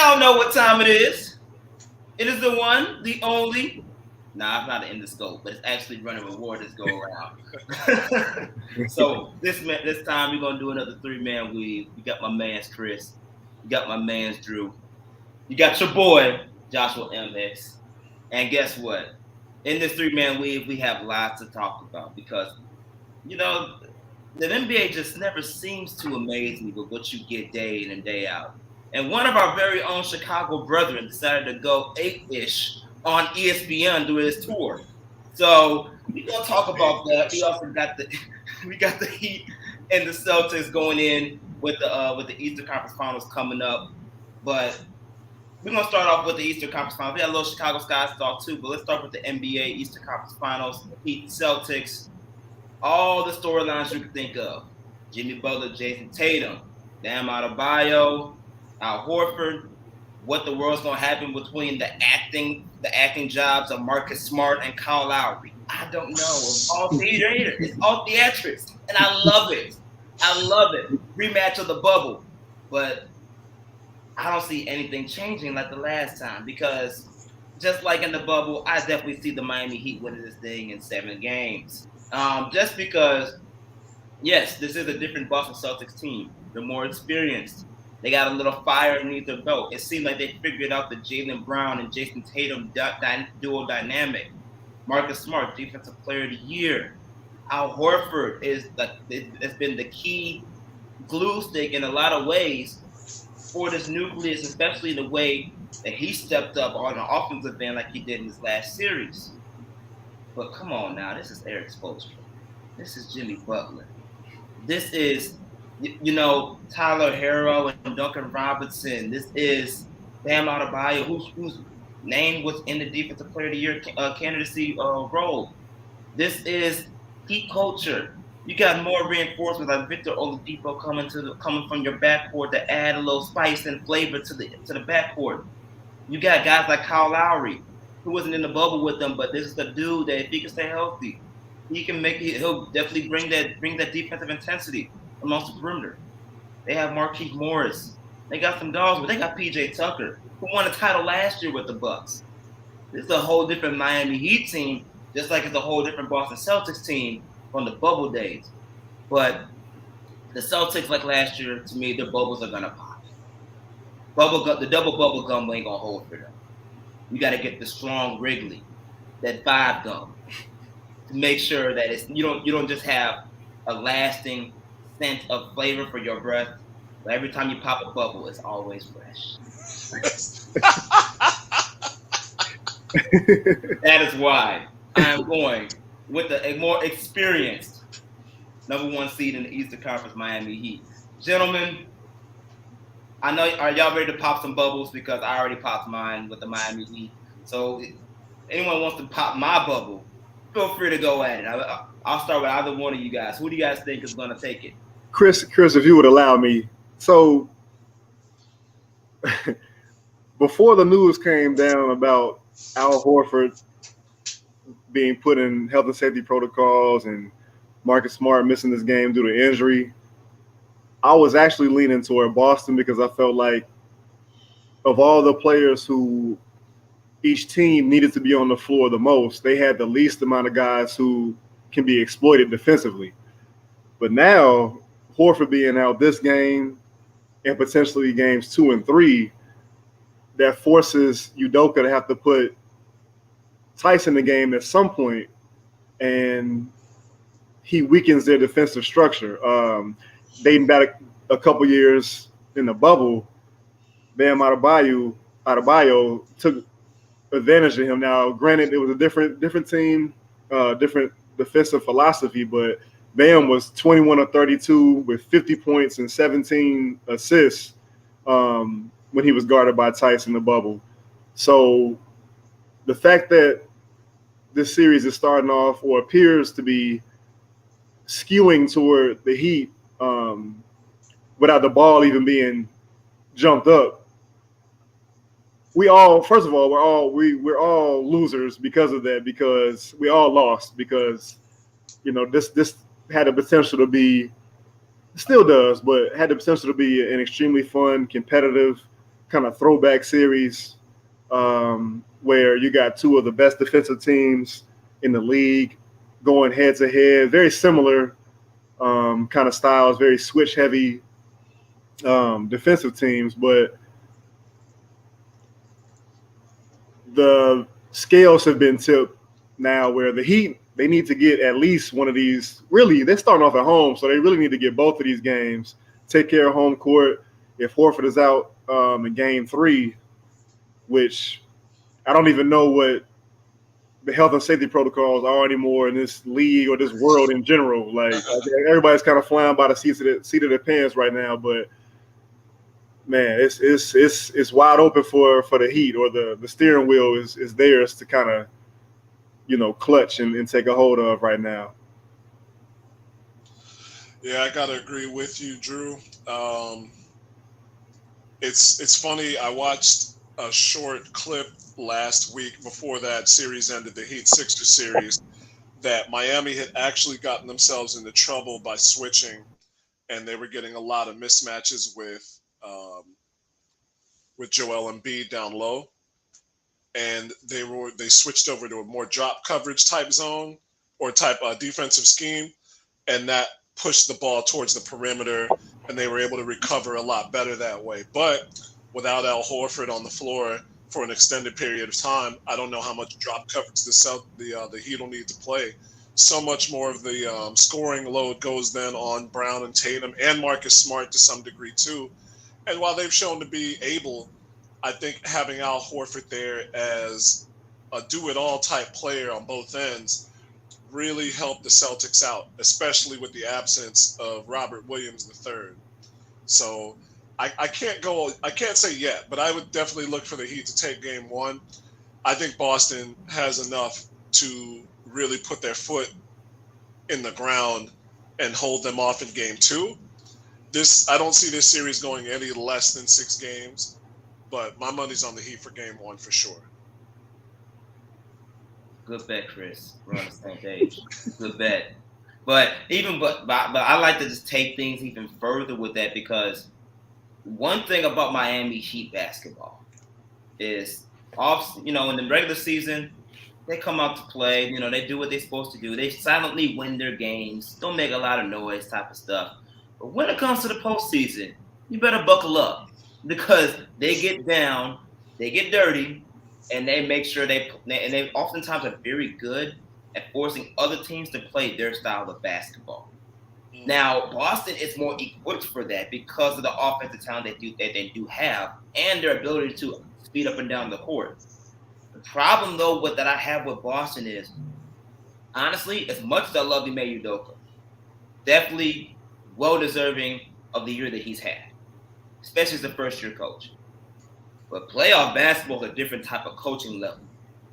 Y'all know what time it is. It is the one, the only. Nah, it's not an endoscope, but it's actually Runnin with WARR this go around. So this time we're gonna do another 3-man weave. You got my man's Chris. You got my man's Drew. You got your boy Joshua MX. And guess what? In this 3-man weave, we have lots to talk about because the NBA just never seems to amaze me with what you get day in and day out. And one of our very own Chicago brethren decided to go 8-ish on ESPN doing his tour. So we're gonna talk about that. We also got the Heat and the Celtics going in with the Eastern Conference Finals coming up. But we're gonna start off with the Eastern Conference Finals. We got a little Chicago Sky talk too, but let's start with the NBA Eastern Conference Finals. Heat, Celtics, all the storylines you can think of: Jimmy Butler, Jason Tatum, Bam Adebayo, Al Horford. What the world's gonna happen between the acting jobs of Marcus Smart and Kyle Lowry? I don't know. It's all theater. It's all theatrics, and I love it. Rematch of the bubble, but I don't see anything changing like the last time because just like in the bubble, I definitely see the Miami Heat winning this thing in 7 games. Just because, yes, this is a different Boston Celtics team. They're more experienced. They got a little fire underneath their belt. It seemed like they figured out the Jaylen Brown and Jason Tatum duo dynamic. Marcus Smart, Defensive Player of the Year. Al Horford has been the key glue stick in a lot of ways for this nucleus, especially the way that he stepped up on an offensive end like he did in his last series. But come on now, this is Eric Spoelstra. This is Jimmy Butler. This is, Tyler Herro and Duncan Robinson. This is Bam Adebayo, whose name was in the Defensive Player of the Year candidacy role. This is Heat culture. You got more reinforcements like Victor Oladipo coming from your backcourt to add a little spice and flavor to the backcourt. You got guys like Kyle Lowry, who wasn't in the bubble with them, but this is the dude that if he can stay healthy, he'll definitely bring that defensive intensity amongst the perimeter. They have Marquise Morris. They got some dogs, but they got PJ Tucker, who won a title last year with the Bucks. This is a whole different Miami Heat team, just like it's a whole different Boston Celtics team from the bubble days. But the Celtics, like last year, to me, their bubbles are gonna pop. The double bubble gum ain't gonna hold for them. You got to get the strong Wrigley, that 5 gum, to make sure that you don't just have a lasting scent of flavor for your breath, but every time you pop a bubble, it's always fresh. That is why I am going with a more experienced number 1 seed in the Eastern Conference, Miami Heat. Gentlemen, I know, are y'all ready to pop some bubbles? Because I already popped mine with the Miami Heat. So if anyone wants to pop my bubble, feel free to go at it. I'll start with either one of you guys. Who do you guys think is going to take it? Chris, if you would allow me. So before the news came down about Al Horford being put in health and safety protocols and Marcus Smart missing this game due to injury, I was actually leaning toward Boston because I felt like of all the players who each team needed to be on the floor the most, they had the least amount of guys who can be exploited defensively. But now, Horford being out this game and potentially games 2 and 3, that forces Udoka to have to put Tice in the game at some point, and he weakens their defensive structure. Dating back a couple years in the bubble, Bam Adebayo took advantage of him. Now, granted, it was a different team, different defensive philosophy, but Bam was 21 of 32 with 50 points and 17 assists when he was guarded by Tice in the bubble. So the fact that this series is starting off or appears to be skewing toward the Heat without the ball even being jumped up, we're all losers because of that, because we all lost, because this had the potential to be, still does, but had the potential to be an extremely fun, competitive, kind of throwback series where you got two of the best defensive teams in the league going head to head. Very similar kind of styles, very switch heavy defensive teams, but the scales have been tipped now where the Heat, they need to get at least one of these. Really, they're starting off at home, so they really need to get both of these games, take care of home court. If Horford is out in game 3, which I don't even know what the health and safety protocols are anymore in this league or this world in general. Like everybody's kind of flying by the seat of their pants right now, but man, it's wide open for the Heat, or the steering wheel is theirs to kind of, clutch and take a hold of right now. Yeah, I gotta agree with you, Drew. It's funny. I watched a short clip last week before that series ended, the Heat-Sixers series, that Miami had actually gotten themselves into trouble by switching, and they were getting a lot of mismatches with Joel Embiid down low, and they switched over to a more drop coverage type zone or type defensive scheme, and that pushed the ball towards the perimeter, and they were able to recover a lot better that way. But without Al Horford on the floor for an extended period of time, I don't know how much drop coverage the Heat will need to play. So much more of the scoring load goes then on Brown and Tatum and Marcus Smart to some degree too. And while they've shown to be able, I think having Al Horford there as a do-it-all type player on both ends really helped the Celtics out, especially with the absence of Robert Williams III. So I can't say yet, but I would definitely look for the Heat to take game 1. I think Boston has enough to really put their foot in the ground and hold them off in game 2. I don't see this series going any less than 6 games, but my money's on the Heat for game 1 for sure. Good bet, Chris. We're on the same page. Good bet. But I like to just take things even further with that, because one thing about Miami Heat basketball is in the regular season, they come out to play, they do what they're supposed to do. They silently win their games, don't make a lot of noise type of stuff. But when it comes to the postseason, you better buckle up, because they get down, they get dirty, and they make sure they oftentimes are very good at forcing other teams to play their style of basketball. Now, Boston is more equipped for that because of the offensive talent that they do have and their ability to speed up and down the court. The problem, though, that I have with Boston is, honestly, as much as I love Ime Udoka, definitely well-deserving of the year that he's had, especially as a first-year coach. But playoff basketball is a different type of coaching level.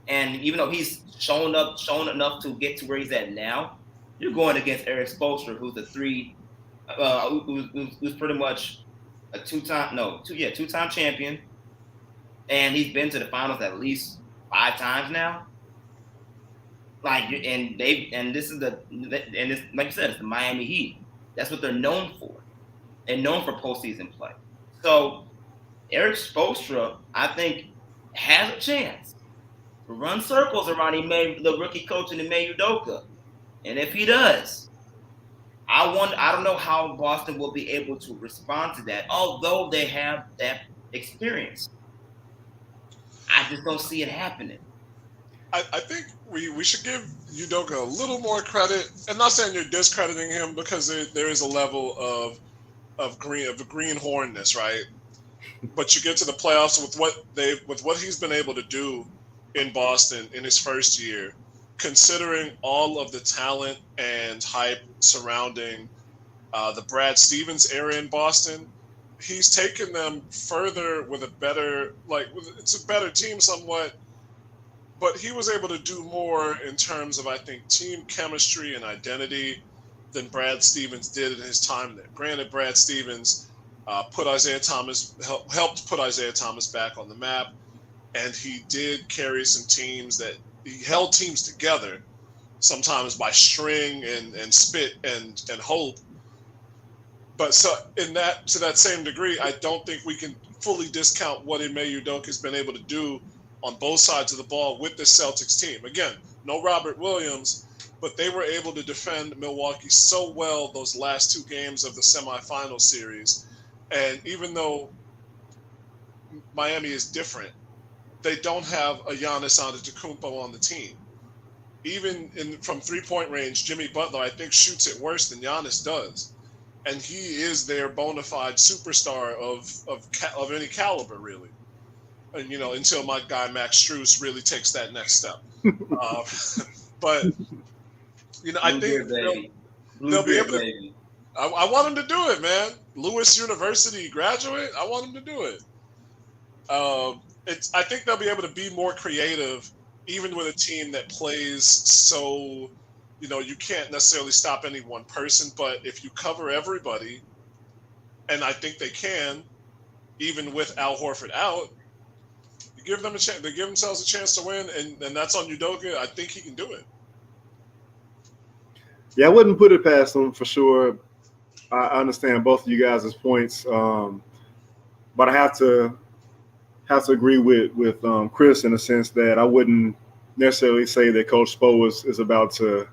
And even though he's shown enough to get to where he's at now, you're going against Erik Spoelstra, who's who's pretty much a two-time champion, and he's been to the finals at least 5 times now. Like, this is like you said, it's the Miami Heat. That's what they're known for. They're known for postseason play. So Erik Spoelstra, I think, has a chance to run circles around the rookie coach in Ime Udoka. And if he does, I don't know how Boston will be able to respond to that, although they have that experience. I just don't see it happening. I think we should give Udoka a little more credit. I'm not saying you're discrediting him, because there is a level of the greenhornness, right? But you get to the playoffs with what he's been able to do in Boston in his first year, considering all of the talent and hype surrounding the Brad Stevens era in Boston. He's taken them further with it's a better team somewhat, but he was able to do more in terms of, I think, team chemistry and identity than Brad Stevens did in his time there. Granted, Brad Stevens helped put Isaiah Thomas back on the map, and he did carry some teams that he held teams together, sometimes by string and spit and hope. But so to that same degree, I don't think we can fully discount what Ime Udoka has been able to do on both sides of the ball with the Celtics team. Again, no Robert Williams, but they were able to defend Milwaukee so well those last two games of the semifinal series. And even though Miami is different, they don't have a Giannis Antetokounmpo on the team. Even from three-point range, Jimmy Butler, I think, shoots it worse than Giannis does. And he is their bona fide superstar of any caliber, really. And, until my guy Max Strus really takes that next step. But, I think they'll be able to. I want him to do it, man. Lewis University graduate. I want him to do it. I think they'll be able to be more creative, even with a team that plays so, you can't necessarily stop any one person. But if you cover everybody, and I think they can, even with Al Horford out, you give them a chance. They give themselves a chance to win, and that's on Udoka. I think he can do it. Yeah, I wouldn't put it past them for sure. I understand both of you guys' points, but I have to agree with Chris in the sense that I wouldn't necessarily say that Coach Spo is about to,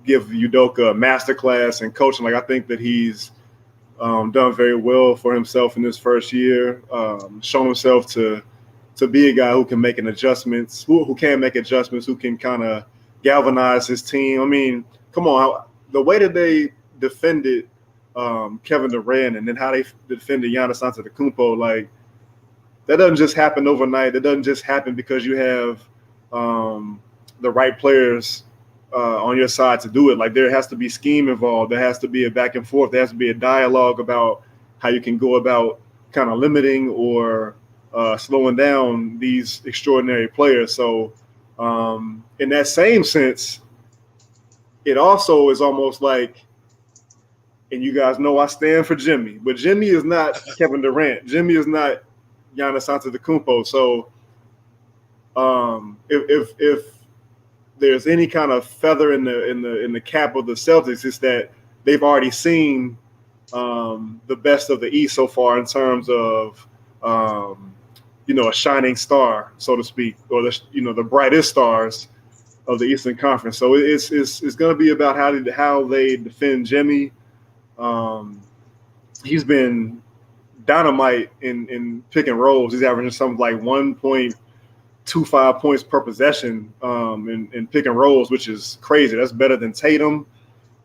give Udoka a masterclass in coaching. Like, I think that he's done very well for himself in his first year, shown himself to be a guy who can make adjustments, who can make adjustments, who can kind of galvanize his team. I mean, come on, the way that they defended Kevin Durant and then how they defended Giannis Antetokounmpo, like, that doesn't just happen overnight. That doesn't just happen because you have the right players on your side to do it. Like, there has to be scheme involved. There has to be a back and forth. There has to be a dialogue about how you can go about kind of limiting or slowing down these extraordinary players. So in that same sense, it also is almost like, and you guys know I stand for Jimmy, but Jimmy is not Kevin Durant. Jimmy is not Giannis Antetokounmpo. So if there's any kind of feather in the cap of the Celtics, it's that they've already seen the best of the East so far in terms of a shining star, so to speak, or the brightest stars of the Eastern Conference. So it's going to be about how they defend Jimmy. He's been dynamite in pick and rolls. He's averaging something like 1.25 points per possession in pick and rolls, which is crazy. That's better than Tatum.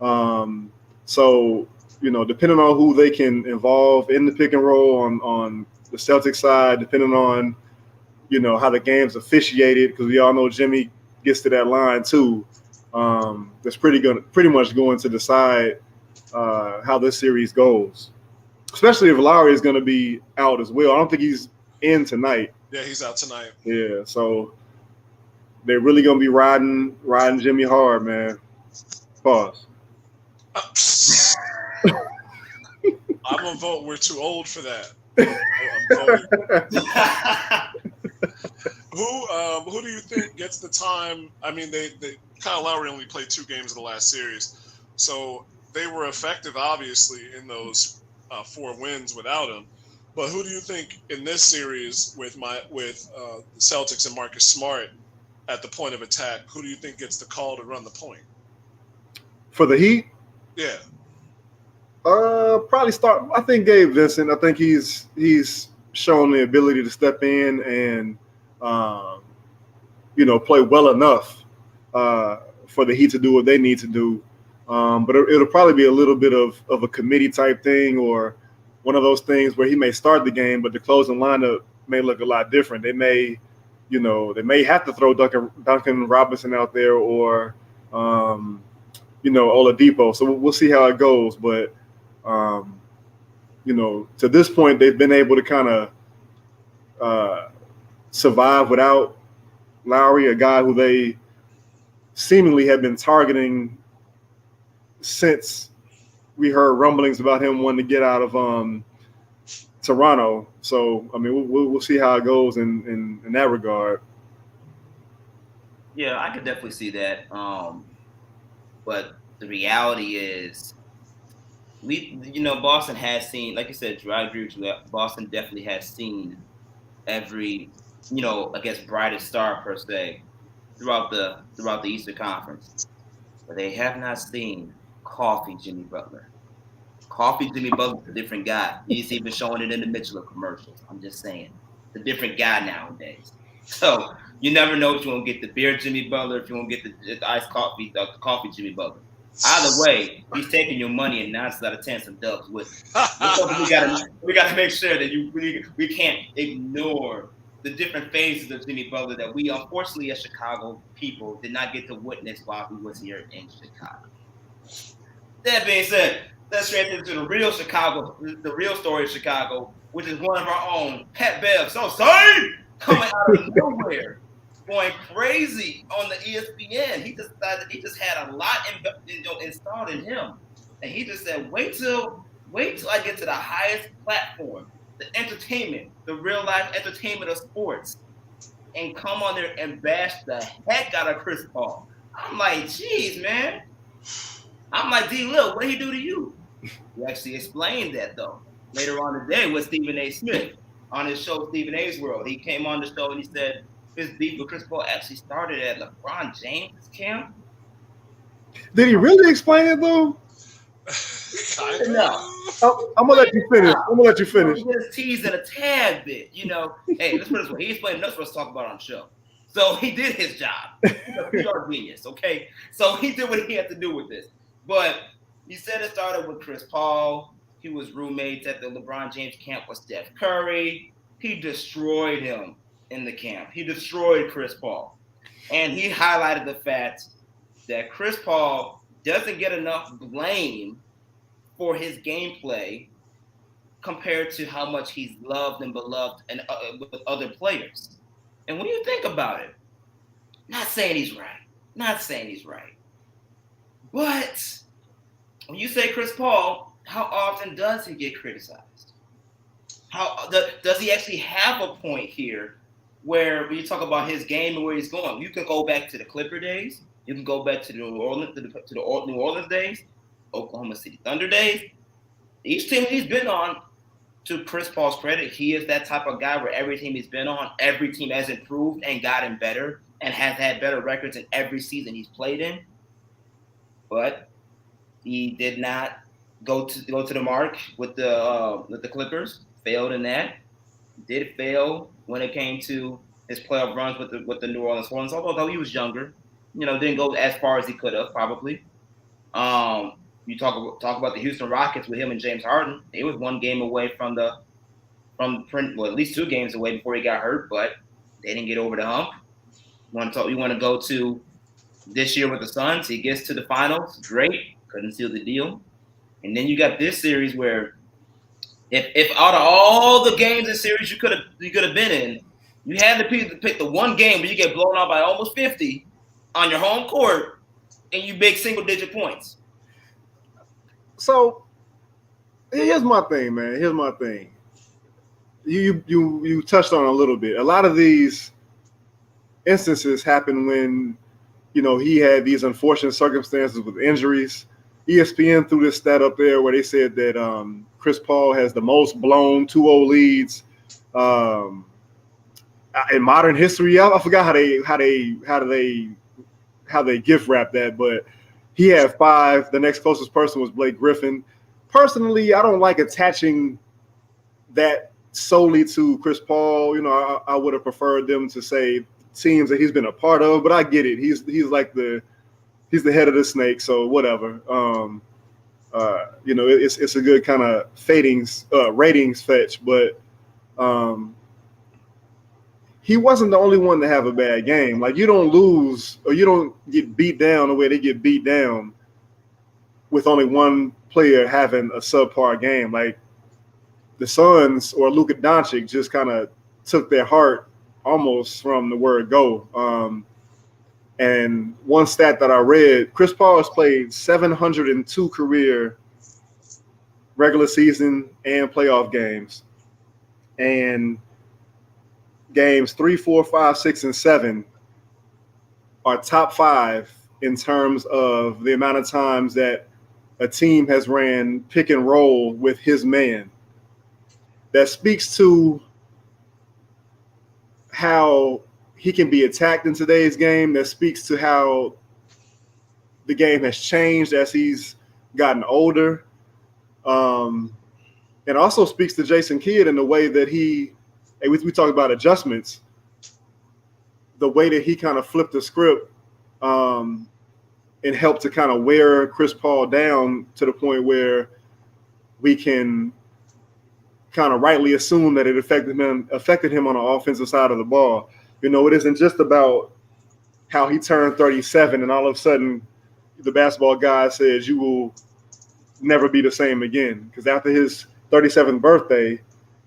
So, depending on who they can involve in the pick and roll on the Celtics side, depending on, how the game's officiated, because we all know Jimmy gets to that line too. That's pretty much going to decide how this series goes. Especially if Lowry is going to be out as well. I don't think he's in tonight. Yeah, he's out tonight. Yeah, so they're really going to be riding Jimmy hard, man. Pause. I'm going to vote we're too old for that. Who do you think gets the time? I mean, Kyle Lowry only played 2 games in the last series, so they were effective, obviously, in those 4 wins without him. But who do you think in this series with the Celtics and Marcus Smart at the point of attack? Who do you think gets the call to run the point for the Heat? Yeah. Probably start. I think Gabe Vincent. I think he's shown the ability to step in and play well enough for the Heat to do what they need to do. But it'll probably be a little bit of a committee type thing, or one of those things where he may start the game, but the closing lineup may look a lot different. They may have to throw Duncan Robinson out there or Oladipo. So we'll see how it goes. But to this point, they've been able to kind of survive without Lowry, a guy who they seemingly have been targeting since we heard rumblings about him wanting to get out of Toronto. So, I mean, we'll see how it goes in that regard. Yeah, I could definitely see that. But the reality is Boston has seen, like you said, Drew, I agree with you. Boston definitely has seen every, I guess, brightest star per se throughout the Eastern Conference, but they have not seen Coffee Jimmy Butler. Coffee Jimmy Butler's a different guy. He's even showing it in the Mitchell commercials. I'm just saying, it's a different guy nowadays. So you never know if you're gonna get the beer Jimmy Butler, if you're gonna get the iced coffee, the coffee Jimmy Butler. Either way, he's taking your money and 9 out of 10 some dubs with it. We gotta make sure that we can't ignore the different phases of Jimmy Butler that we unfortunately as Chicago people did not get to witness while he was here in Chicago. That being said, let's straight into the real story of Chicago, which is one of our own, Pat Bev. So sorry, coming out of nowhere, going crazy on the ESPN. He just had a lot installed in him, and he just said, "Wait till I get to the highest platform, the entertainment, the real life entertainment of sports, and come on there and bash the heck out of Chris Paul." I'm like, "Geez, man." I'm like, D. Lil, what did he do to you? He actually explained that, though, later on today with Stephen A. Smith on his show, Stephen A's World. He came on the show and he said his beef with Chris Paul actually started at LeBron James' camp. Did he really explain it, though? No. I'm going to let you finish. He just teased it a tad bit, Hey, let's put it this way. He explained enough for us to talk about on the show. So he did his job. He's a PR genius, okay? So he did what he had to do with this. But he said it started with Chris Paul. He was roommates at the LeBron James camp with Steph Curry. He destroyed him in the camp. He destroyed Chris Paul. And he highlighted the fact that Chris Paul doesn't get enough blame for his gameplay compared to how much he's loved and beloved and with other players. And when you think about it, not saying he's right. But when you say Chris Paul, how often does he get criticized? Does he actually have a point here where when you talk about his game and where he's going? You can go back to the Clipper days. You can go back to the New Orleans days, Oklahoma City Thunder days. Each team he's been on, to Chris Paul's credit, he is that type of guy where every team he's been on, every team has improved and gotten better and has had better records in every season he's played in. But he did not go to the mark with the Clippers. Failed in that. Did fail when it came to his playoff runs with the New Orleans Hornets. Although he was younger, didn't go as far as he could have probably. You talk about the Houston Rockets with him and James Harden. He was one game away from at least 2 games away before he got hurt, but they didn't get over the hump. You want to go to this year with the Suns? He gets to the finals, great, couldn't seal the deal. And then you got this series where if out of all the games and series you could have been in, you had to pick the one game where you get blown out by almost 50 on your home court and you make single-digit points. So here's my thing, man. You touched on it a little bit. A lot of these instances happen when, he had these unfortunate circumstances with injuries. ESPN threw this stat up there where they said that Chris Paul has the most blown 2-0 leads in modern history. I forgot how they gift wrap that, but he had 5. The next closest person was Blake Griffin. Personally, I don't like attaching that solely to Chris Paul. I would have preferred them to say teams that he's been a part of, but I get it. He's like he's the head of the snake, so whatever. It's a good kind of ratings fetch, but he wasn't the only one to have a bad game. Like, you don't lose or you don't get beat down the way they get beat down with only one player having a subpar game. Like, the Suns or Luka Doncic just kind of took their heart almost from the word go. And one stat that I read, Chris Paul has played 702 career regular season and playoff games. And games 3, 4, 5, 6, and 7 are top 5 in terms of the amount of times that a team has ran pick and roll with his man. That speaks to how he can be attacked in today's game. That speaks to how the game has changed as he's gotten older. And also speaks to Jason Kidd in the way that we talk about adjustments, the way that he kind of flipped the script and helped to kind of wear Chris Paul down to the point where we can kind of rightly assume that it affected him on the offensive side of the ball. It isn't just about how he turned 37 and all of a sudden the basketball guy says you will never be the same again. Because after his 37th birthday,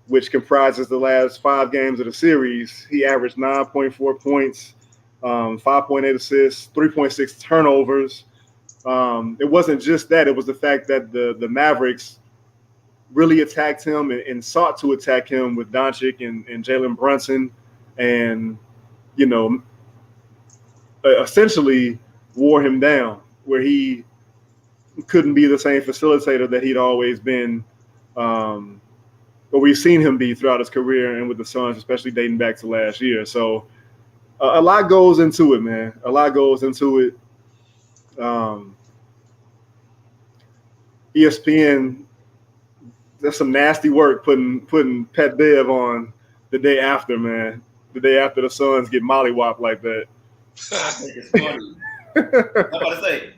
which comprises the last 5 games of the series, he averaged 9.4 points, 5.8 assists, 3.6 turnovers. It wasn't just that. It was the fact that the Mavericks really attacked him and sought to attack him with Doncic and Jalen Brunson and, essentially wore him down where he couldn't be the same facilitator that he'd always been, but we've seen him be throughout his career and with the Suns, especially dating back to last year. So a lot goes into it, man. A lot goes into it. ESPN, that's some nasty work putting Pat Bev on the day after, man. The day after the Suns get mollywopped like that. I think it's funny. I'm about to say,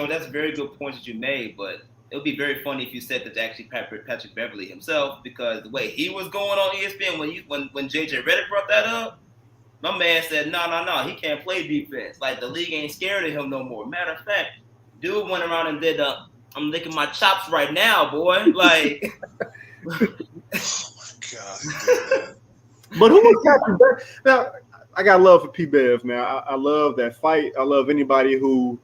that's a very good point that you made, but it would be very funny if you said that to actually Patrick Beverley himself, because the way he was going on ESPN when JJ Redick brought that up, my man said, no, he can't play defense. Like, the league ain't scared of him no more. Matter of fact, dude went around and did I'm licking my chops right now, boy. Like, oh my God. But who was Patrick Beverley? Now, I got love for P-Bev, man. I love that fight. I love anybody who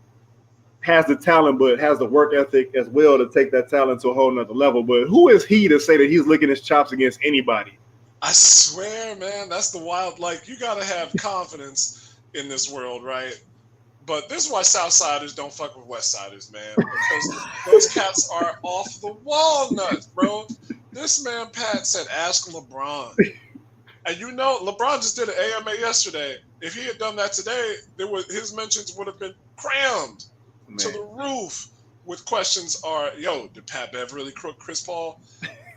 has the talent but has the work ethic as well to take that talent to a whole nother level. But who is he to say that he's licking his chops against anybody? I swear, man, that's the wild. Like, you got to have confidence in this world, right? But this is why Southsiders don't fuck with Westsiders, man. Because those cats are off the wall nuts, bro. This man, Pat, said, ask LeBron. And LeBron just did an AMA yesterday. If he had done that today, his mentions would have been crammed to the roof with questions did Pat Bev really crook Chris Paul?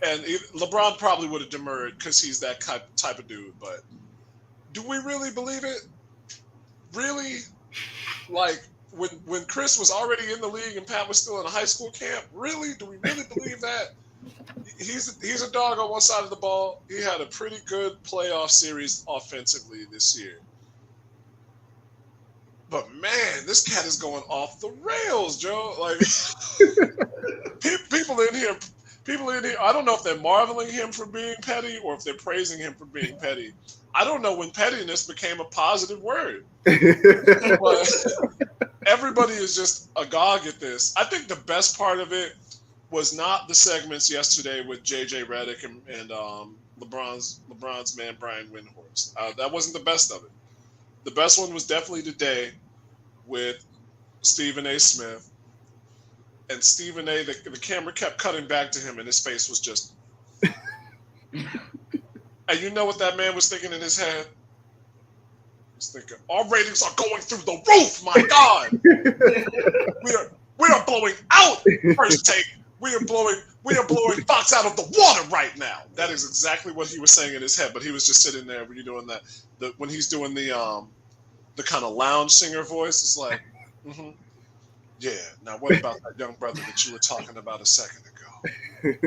And LeBron probably would have demurred because he's that type of dude. But do we really believe it? Really? Like, when Chris was already in the league and Pat was still in a high school camp, really? Do we really believe that? He's a dog on one side of the ball. He had a pretty good playoff series offensively this year. But man, this cat is going off the rails, Joe. Like, people in here, I don't know if they're marveling him for being petty or if they're praising him for being petty. I don't know when pettiness became a positive word. But everybody is just agog at this. I think the best part of it was not the segments yesterday with JJ Redick and LeBron's man Brian Windhorst. That wasn't the best of it. The best one was definitely today with Stephen A. Smith. And Stephen A., the camera kept cutting back to him and his face was just... And you know what that man was thinking in his head? He was thinking, our ratings are going through the roof, my God! we are blowing out First Take. We are blowing Fox out of the water right now. That is exactly what he was saying in his head. But he was just sitting there when you're doing that. When he's doing the kind of lounge singer voice, it's like, yeah. Now what about that young brother that you were talking about a second ago?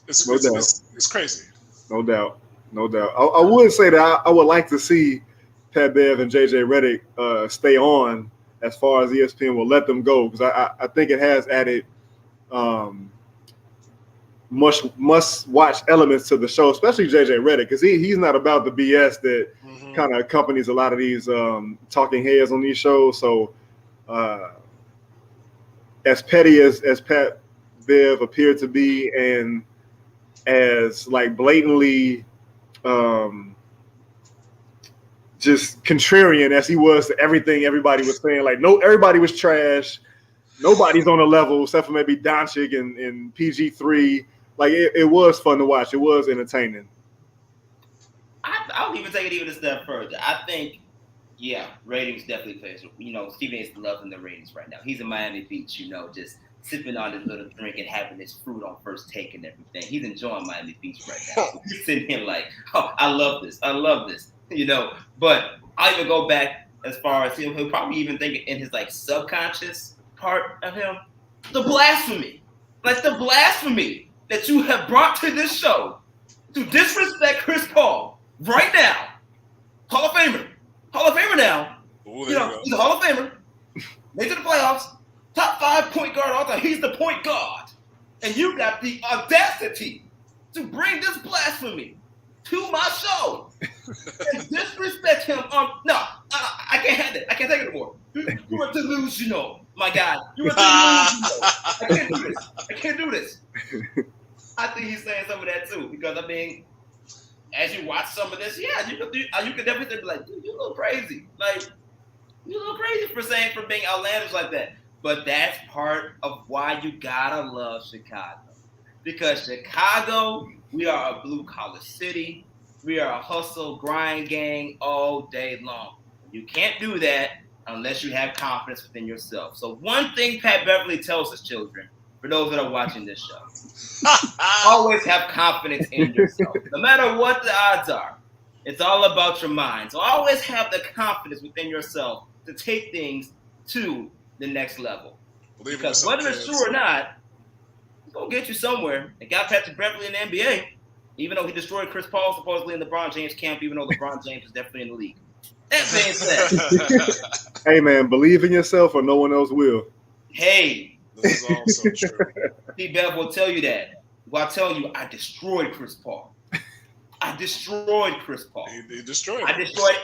It's crazy. No doubt. I would say that I would like to see Pat Bev and JJ Redick stay on as far as ESPN will let them go, because I think it has added must-watch elements to the show, especially JJ Redick, because he's not about the BS that kind of accompanies a lot of these talking heads on these shows. So as petty as Pat Bev appeared to be, and as like blatantly just contrarian as he was to everything everybody was saying, like everybody was trash. nobody's on a level except for maybe Doncic and PG3. Like it was fun to watch. It was entertaining. I'll even take it even a step further. I think, yeah, ratings definitely plays. Stephen A. is loving the ratings right now. He's in Miami Beach, just sipping on his little drink and having his fruit on first take and everything. He's enjoying Miami Beach right now. So he's sitting here like, oh, I love this. But I'll even go back as far as he'll probably even think in his like subconscious part of him, the blasphemy that you have brought to this show to disrespect Chris Paul right now. Hall of Famer now. Ooh, He's a Hall of Famer. Made to the playoffs. Top 5 point guard all time. He's the point guard. And you got the audacity to bring this blasphemy to my show and disrespect him. I can't have it. I can't take it anymore. You are delusional, my guy. You are delusional. I can't do this. I think he's saying some of that too, because as you watch some of this, yeah, you could definitely be like, dude, you a little crazy. Like, you a little crazy for being outlandish like that. But that's part of why you gotta love Chicago. Because Chicago, we are a blue-collar city. We are a hustle, grind gang all day long. You can't do that unless you have confidence within yourself. So one thing Pat Beverly tells his children, for those that are watching this show, always have confidence in yourself. No matter what the odds are, it's all about your mind. So always have the confidence within yourself to take things to the next level. Because whether it's true or not, it's going to get you somewhere. It got Patrick Beverly in the NBA, even though he destroyed Chris Paul supposedly in LeBron James' camp, even though LeBron James is definitely in the league. That being said. Hey, man, believe in yourself or no one else will. Hey. This is also true. P-Bev will tell you that. Well, I tell you, I destroyed Chris Paul. He destroyed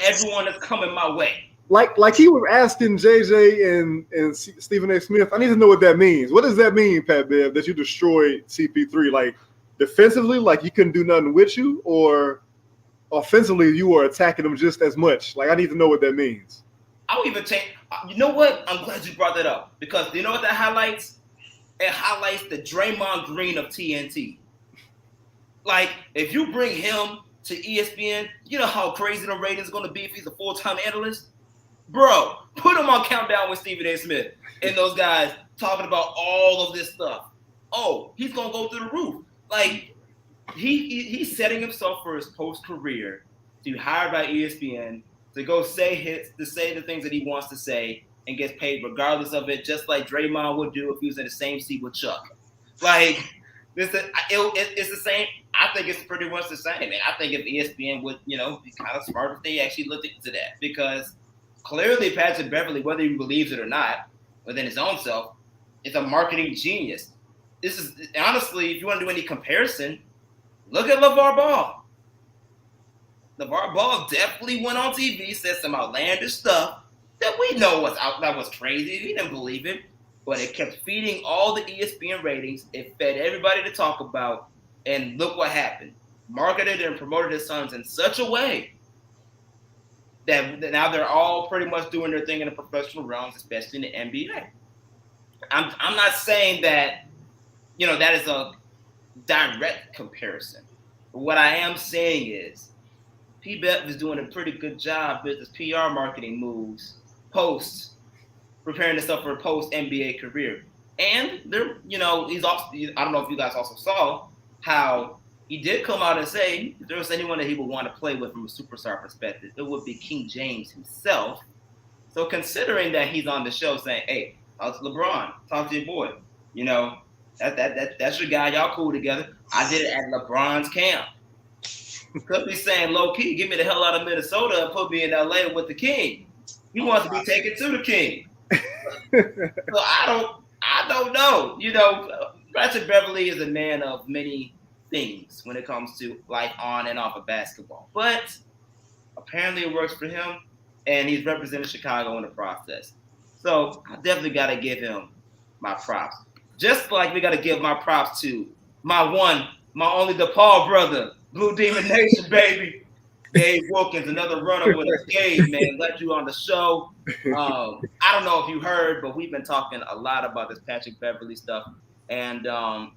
everyone that's coming my way. Like he was asking JJ and Stephen A. Smith, I need to know what that means. What does that mean, Pat Bev, that you destroyed CP3? Like defensively, like he couldn't do nothing with you, or offensively you were attacking him just as much? Like I need to know what that means. I'll even take, you know what? I'm glad you brought that up, because you know what that highlights? It highlights the Draymond Green of TNT. Like if you bring him to ESPN, you know how crazy the rating is going to be if he's a full-time analyst? Bro, put him on Countdown with Stephen A. Smith and those guys talking about all of this stuff. Oh, he's going to go through the roof. Like, he's setting himself for his post-career to be hired by ESPN to go say the things that he wants to say and gets paid regardless of it, just like Draymond would do if he was in the same seat with Chuck. Like, it's the same. I think it's pretty much the same. And I think if ESPN would, be kind of smart if they actually looked into that, because clearly Patrick Beverly, whether he believes it or not, within his own self, is a marketing genius. This is honestly, if you want to do any comparison, look at LeVar Ball. LeVar Ball definitely went on TV, said some outlandish stuff that we know that was crazy. We didn't believe it, but it kept feeding all the ESPN ratings. It fed everybody to talk about, and look what happened. Marketed and promoted his sons in such a way that now they're all pretty much doing their thing in the professional realms, especially in the NBA. I'm not saying that, that is a direct comparison. But what I am saying is P-Bet is doing a pretty good job with his PR marketing moves preparing himself for a post-NBA career. And they're, he's also, I don't know if you guys also saw how he did come out and say if there was anyone that he would want to play with from a superstar perspective, it would be King James himself. So considering that he's on the show saying, hey, talk to LeBron, talk to your boy, that's your guy, y'all cool together. I did it at LeBron's camp. Could be saying low key, get me the hell out of Minnesota and put me in LA with the King. He wants to be taken to the King. So I don't know. Patrick Beverly is a man of many things when it comes to life on and off of basketball. But apparently it works for him, and he's represented Chicago in the process. So I definitely got to give him my props. Just like we got to give my props to my only DePaul brother, Blue Demon Nation, baby. Gabe Wilkins, another runner with us. Gabe, man, glad you on the show. I don't know if you heard, but we've been talking a lot about this Patrick Beverley stuff and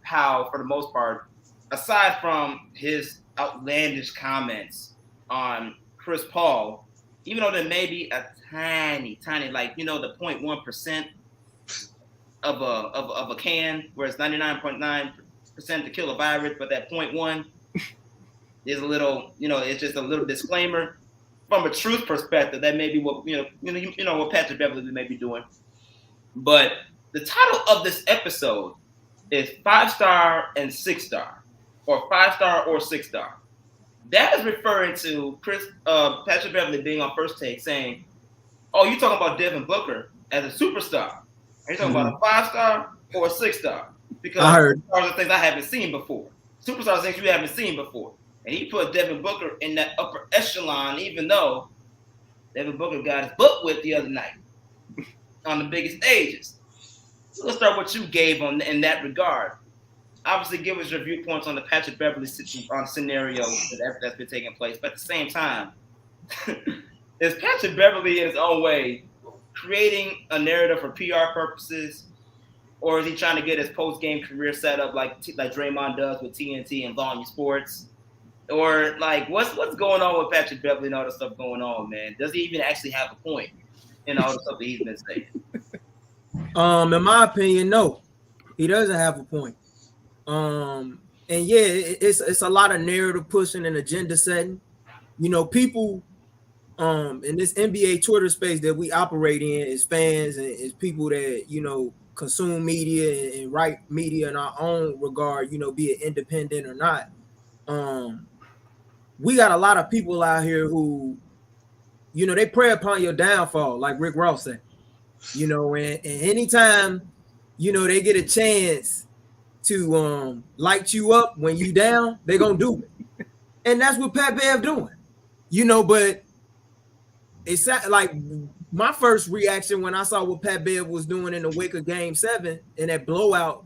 how, for the most part, aside from his outlandish comments on Chris Paul, even though there may be a tiny, like, the 0.1% of a can, where it's 99.9% to kill a virus, but that 0.1 is a little, it's just a little disclaimer from a truth perspective. That may be what what Patrick Beverley may be doing. But the title of this episode is 5-star and 6-star, or 5-star or 6-star. That is referring to Patrick Beverley being on First Take saying, "Oh, you talking about Devin Booker as a superstar? Are you talking about a 5-star or a 6-star? Because stars are things I haven't seen before. Superstars are things you haven't seen before." And he put Devin Booker in that upper echelon, even though Devin Booker got his butt whipped the other night on the biggest stages. So let's start what you gave in that regard. Obviously, give us your viewpoints on the Patrick Beverley scenario that's been taking place. But at the same time, is Patrick Beverley in his own way creating a narrative for PR purposes, or is he trying to get his post-game career set up like Draymond does with TNT and Volume Sports? Or like, what's going on with Patrick Beverley and all the stuff going on, man? Does he even actually have a point in all the stuff that he's been saying? In my opinion, no, he doesn't have a point. And yeah, it's a lot of narrative pushing and agenda setting. People in this NBA Twitter space that we operate in as fans and as people that consume media and write media in our own regard, be it independent or not. We got a lot of people out here who, they prey upon your downfall, like Rick Ross said, and anytime, they get a chance to light you up when you down, they're going to do it. And that's what Pat Bev doing, but it's like my first reaction when I saw what Pat Bev was doing in the wake of Game 7 and that blowout,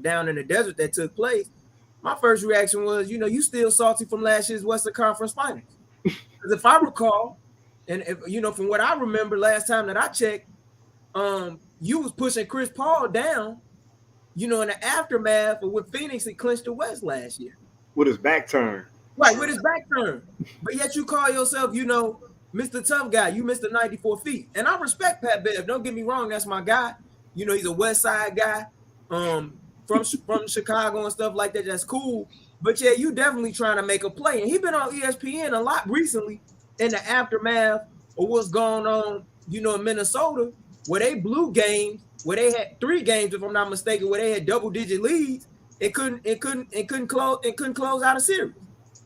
down in the desert that took place. My first reaction was, you still salty from last year's Western Conference Finals. Because if I recall, and from what I remember last time that I checked, you was pushing Chris Paul down, in the aftermath of when Phoenix had clinched the West last year. With his back turned. Right, with his back turned. But yet you call yourself, Mr. Tough Guy. You missed the 94 feet. And I respect Pat Bev. Don't get me wrong. That's my guy. He's a West Side guy. From Chicago and stuff like that. That's cool. But yeah, you definitely trying to make a play. And he been on ESPN a lot recently in the aftermath of what's going on, in Minnesota, where they blew games, where they had 3 games, if I'm not mistaken, where they had double-digit leads and couldn't close out a series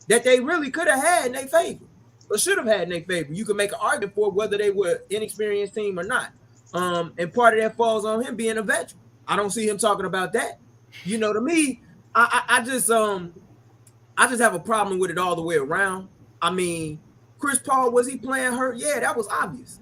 that they really could have had in their favor, or should have had in their favor. You could make an argument for whether they were inexperienced team or not. And part of that falls on him being a veteran. I don't see him talking about that. To me, I just have a problem with it all the way around. I mean, Chris Paul, was he playing hurt? Yeah, that was obvious.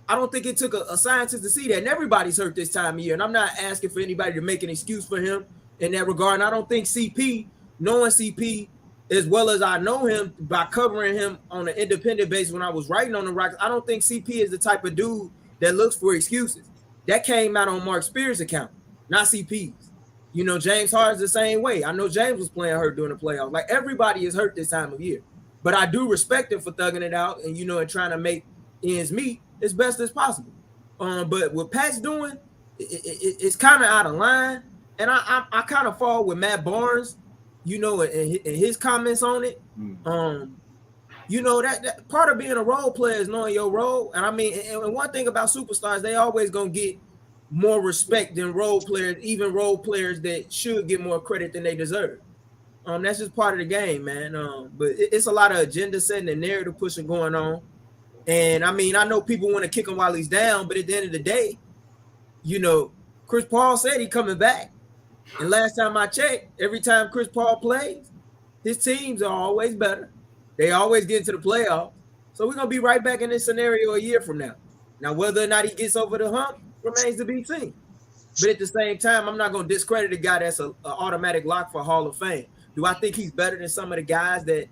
I don't think it took a scientist to see that. And everybody's hurt this time of year. And I'm not asking for anybody to make an excuse for him in that regard. And I don't think CP, knowing CP as well as I know him by covering him on an independent basis when I was writing on the Rockets, I don't think CP is the type of dude that looks for excuses. That came out on Mark Spears' account, not CP's. James Harden's the same way. I know James was playing hurt during the playoffs. Like, everybody is hurt this time of year. But I do respect him for thugging it out and, and trying to make ends meet as best as possible. But what Pat's doing, it's kind of out of line. And I kind of fall with Matt Barnes, and his comments on it. That part of being a role player is knowing your role. And I mean, and one thing about superstars, they always going to get more respect than role players, even role players that should get more credit than they deserve. That's just part of the game, man. But it's a lot of agenda setting and narrative pushing going on. And I mean, I know people want to kick him while he's down, but at the end of the day, Chris Paul said he's coming back. And last time I checked, every time Chris Paul plays, his teams are always better. They always get into the playoffs. So we're going to be right back in this scenario a year from now. Now, whether or not he gets over the hump remains to be seen. But at the same time, I'm not going to discredit a guy that's an automatic lock for Hall of Fame. Do I think he's better than some of the guys that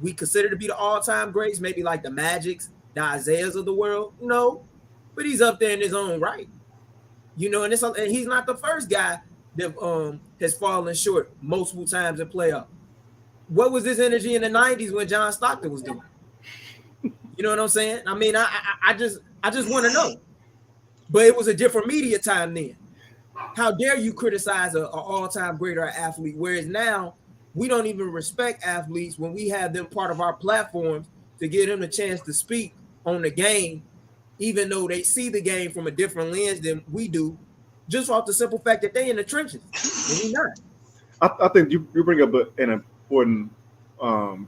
we consider to be the all-time greats, maybe like the Magics, the Isaiahs of the world. No, but he's up there in his own right. And he's not the first guy that has fallen short multiple times in playoff. What was this energy in the 90s when John Stockton was doing? You know what I'm saying? I mean, I just want to know. But it was a different media time then. How dare you criticize an all-time great or athlete? Whereas now, we don't even respect athletes when we have them part of our platforms to give them a chance to speak on the game, even though they see the game from a different lens than we do, just off the simple fact that they in the trenches. And we not. I think you bring up an important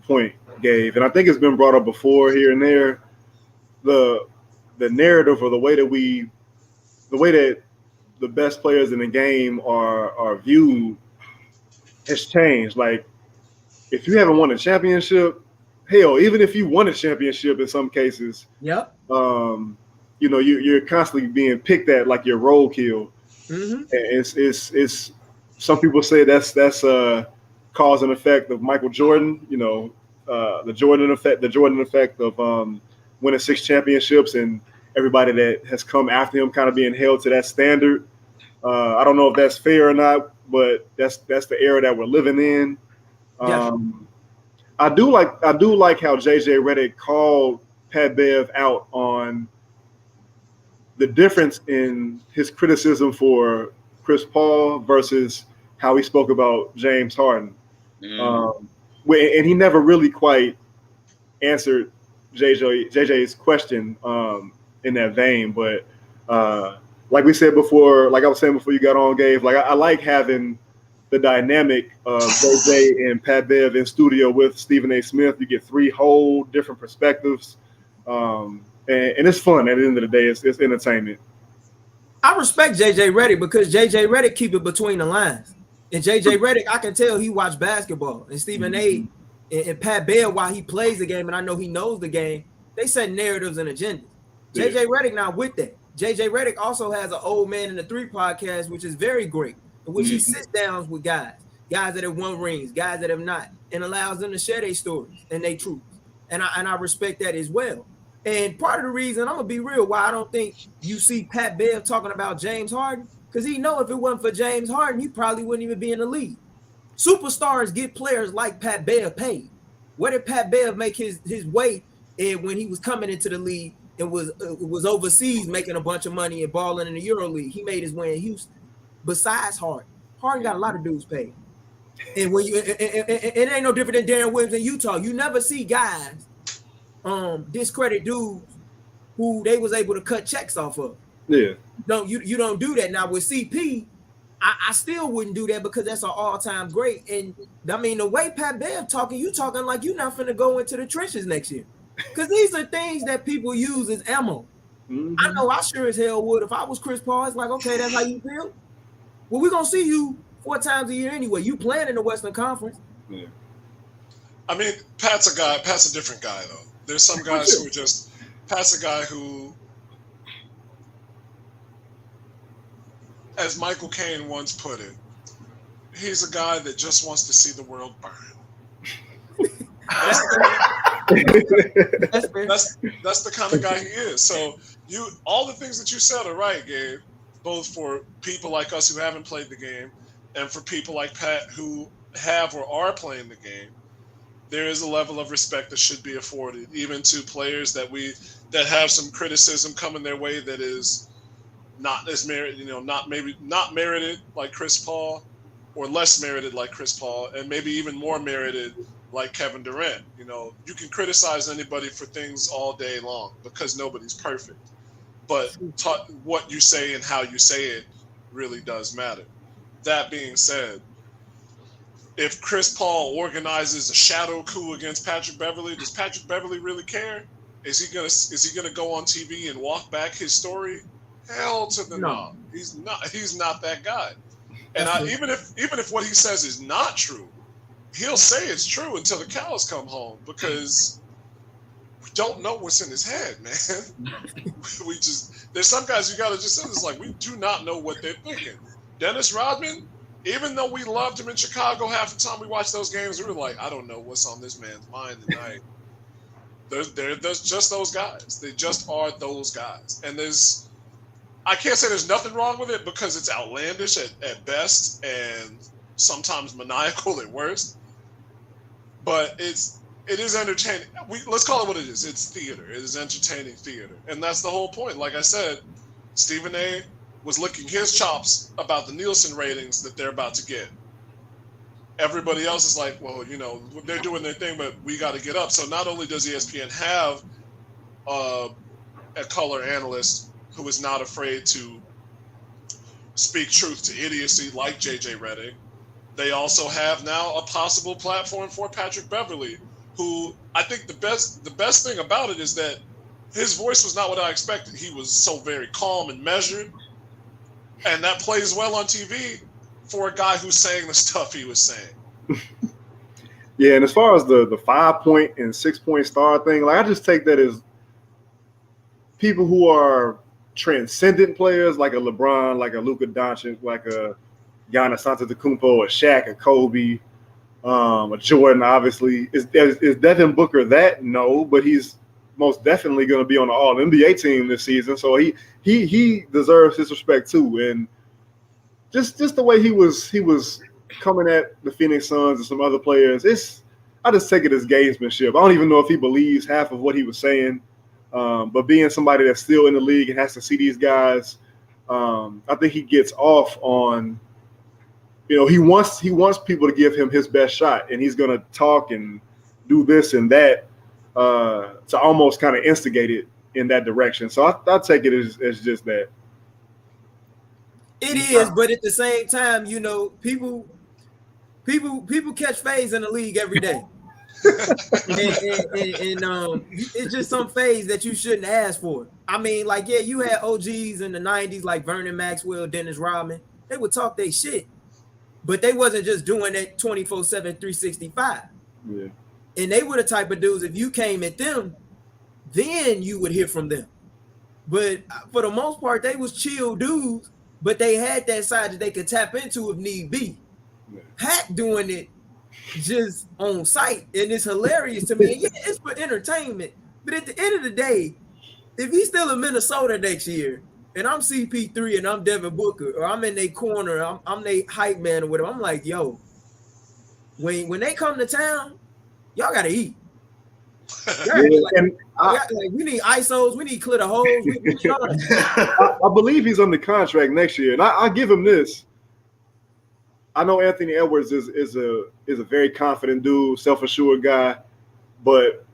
point, Gabe, and I think it's been brought up before here and there. The narrative or the way that the best players in the game are viewed has changed. Like, if you haven't won a championship, hell, even if you won a championship in some cases, yep. You're constantly being picked at like your roadkill. Mm-hmm. It's some people say that's cause and effect of Michael Jordan. The Jordan effect of winning 6 championships and everybody that has come after him kind of being held to that standard. I don't know if that's fair or not, but that's the era that we're living in. I do like how JJ Redick called Pat Bev out on the difference in his criticism for Chris Paul versus how he spoke about James Harden. And he never really quite answered JJ's question in that vein. But like we said before, like I was saying before you got on, Gabe, like I like having the dynamic of JJ and Pat Bev in studio with Stephen A. Smith. You get 3 whole different perspectives. And it's fun at the end of the day. It's entertainment. I respect JJ Redick because JJ Redick keep it between the lines. And JJ Redick, I can tell he watched basketball. And Stephen A. and Pat Bev, while he plays the game, and I know he knows the game, they set narratives and agendas. JJ Redick not with that. JJ Redick also has an Old Man in the 3 podcast, which is very great, in which he sits down with guys that have won rings, guys that have not, and allows them to share their stories and their truths. And I respect that as well. And part of the reason, I'm going to be real, why I don't think you see Pat Bev talking about James Harden, because he know if it wasn't for James Harden, he probably wouldn't even be in the league. Superstars get players like Pat Bev paid. Where did Pat Bev make his way when he was coming into the league and was overseas making a bunch of money and balling in the Euro League? He made his way in Houston. Besides Harden got a lot of dudes paid. And when it ain't no different than Darren Williams in Utah. You never see guys discredit dudes who they was able to cut checks off of. Yeah. You don't do that. Now with CP, I still wouldn't do that because that's an all-time great. And I mean, the way Pat Bev talking, you talking like you're not finna go into the trenches next year. Because these are things that people use as ammo. Mm-hmm. I know I sure as hell would. If I was Chris Paul, it's like, okay, that's how you feel? Well, we're going to see you 4 times a year anyway. You playing in the Western Conference. Yeah. I mean, Pat's a different guy, though. There's some guys who are just – Pat's a guy who, as Michael Caine once put it, he's a guy that just wants to see the world burn. That's the kind of guy he is. So all the things that you said are right, Gabe, both for people like us who haven't played the game and for people like Pat who have or are playing the game. There is a level of respect that should be afforded, even to players that have some criticism coming their way that is not as merited, not merited like Chris Paul, or less merited like Chris Paul, and maybe even more merited like Kevin Durant. You can criticize anybody for things all day long because nobody's perfect, but what you say and how you say it really does matter. That being said, if Chris Paul organizes a shadow coup against Patrick Beverley, does Patrick Beverley really care? Is he gonna go on TV and walk back his story? Hell to the no. He's not that guy. And even if what he says is not true, he'll say it's true until the cows come home, because we don't know what's in his head, man. There's some guys you gotta just say, it's like, we do not know what they're thinking. Dennis Rodman, even though we loved him in Chicago, half the time we watched those games, we were like, I don't know what's on this man's mind tonight. There's just those guys. They just are those guys. And I can't say there's nothing wrong with it because it's outlandish at best and sometimes maniacal at worst. But it is entertaining. Let's call it what it is. It's theater. It is entertaining theater. And that's the whole point. Like I said, Stephen A. was licking his chops about the Nielsen ratings that they're about to get. Everybody else is like, well, they're doing their thing, but we got to get up. So not only does ESPN have a color analyst who is not afraid to speak truth to idiocy like JJ Redick, they also have now a possible platform for Patrick Beverley, who I think the best thing about it is that his voice was not what I expected. He was so very calm and measured, and that plays well on TV for a guy who's saying the stuff he was saying. Yeah, and as far as the 5-point and 6-point star thing, like I just take that as people who are transcendent players, like a LeBron, like a Luka Doncic, like a Giannis Antetokounmpo, a Shaq, a Kobe, a Jordan. Obviously, is Devin Booker that? No, but he's most definitely going to be on the All NBA team this season, so he deserves his respect too. And just the way he was coming at the Phoenix Suns and some other players, I just take it as gamesmanship. I don't even know if he believes half of what he was saying, but being somebody that's still in the league and has to see these guys, I think he gets off on. He wants people to give him his best shot, and he's going to talk and do this and that to almost kind of instigate it in that direction. So I take it as just that. It is, but at the same time, people catch phase in the league every day. and it's just some phase that you shouldn't ask for. I mean, like, yeah, you had OGs in the 90s like Vernon Maxwell, Dennis Rodman. They would talk their shit. But they wasn't just doing it 24/7, 365. Yeah. And they were the type of dudes, if you came at them, then you would hear from them. But for the most part, they was chill dudes, but they had that side that they could tap into if need be. Yeah. Pat doing it just on site, and it's hilarious to me. Yeah, it's for entertainment. But at the end of the day, if he's still in Minnesota next year, and I'm CP3 and I'm Devin Booker, or I'm in their corner, I'm their hype man or whatever, I'm like, yo, when they come to town, y'all gotta eat. We need ISOs, we need clear the holes. I believe he's under contract next year, and I give him this. I know Anthony Edwards is a very confident dude, self-assured guy, but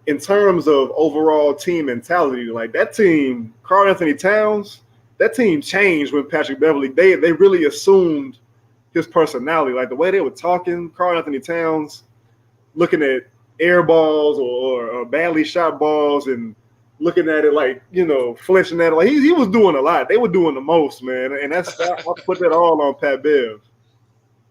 in terms of overall team mentality, like that team, Karl Anthony Towns, that team changed when Patrick Beverley. They really assumed his personality, like the way they were talking. Karl Anthony Towns looking at air balls or badly shot balls and looking at it like, flinching at it. Like he was doing a lot. They were doing the most, man. And I put that all on Pat Bev.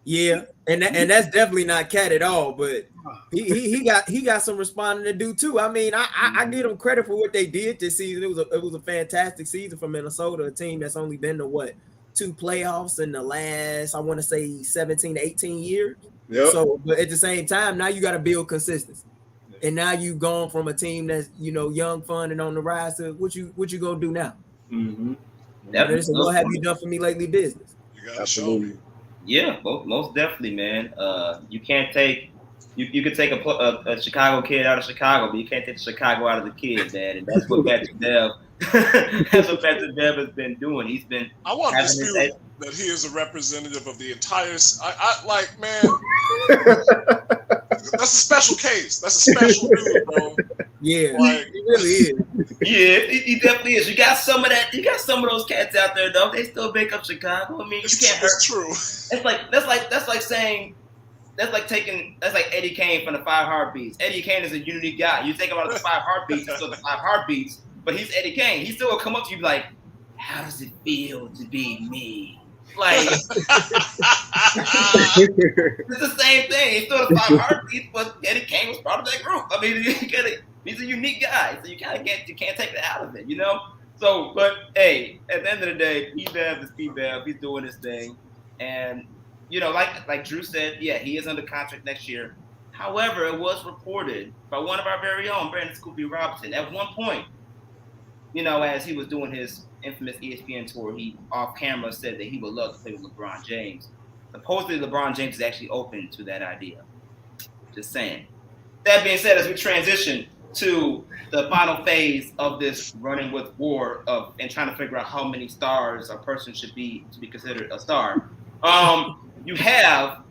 Yeah, and that's definitely not Cat at all. But he got some responding to do too. I mean, I give them credit for what they did this season. It was a fantastic season for Minnesota, a team that's only been to 2 playoffs in the last, I want to say 17 to 18 years. Yep. So, but at the same time, now you got to build consistency. And now you've gone from a team that's, young, fun, and on the rise to what you gonna do now? Mm-hmm. What have you done for me lately business? You gotta show me. Yeah, most definitely, man. You can't take you could take a Chicago kid out of Chicago, but you can't take Chicago out of the kid, man. And that's what Patrick Bev has been doing. He's been. I want to dispute that he is a representative of the entire. Man. That's a special case. That's a special dude, bro. Yeah, he really is. Yeah, he definitely is. You got some of that. You got some of those cats out there, though. They still make up Chicago. I mean, you can't. It's true. That's like saying. That's like Eddie Kane from the 5 Heartbeats. Eddie Kane is a unique guy. You think about the 5 Heartbeats, it's still the 5 Heartbeats, but he's Eddie Kane. He still will come up to you like, how does it feel to be me? Like, it's the same thing. He's still the 5 Heartbeats, but Eddie Kane was part of that group. I mean, he's a unique guy, so you can't take that out of it, So, but hey, at the end of the day, P-Bev is P-Bev. He's doing his thing. And like Drew said, yeah, he is under contract next year. However, it was reported by one of our very own, Brandon Scoopy Robinson, at one point, as he was doing his infamous ESPN tour, he off camera said that he would love to play with LeBron James. Supposedly, LeBron James is actually open to that idea. Just saying. That being said, as we transition to the final phase of this running with WARR and trying to figure out how many stars a person should be to be considered a star, you have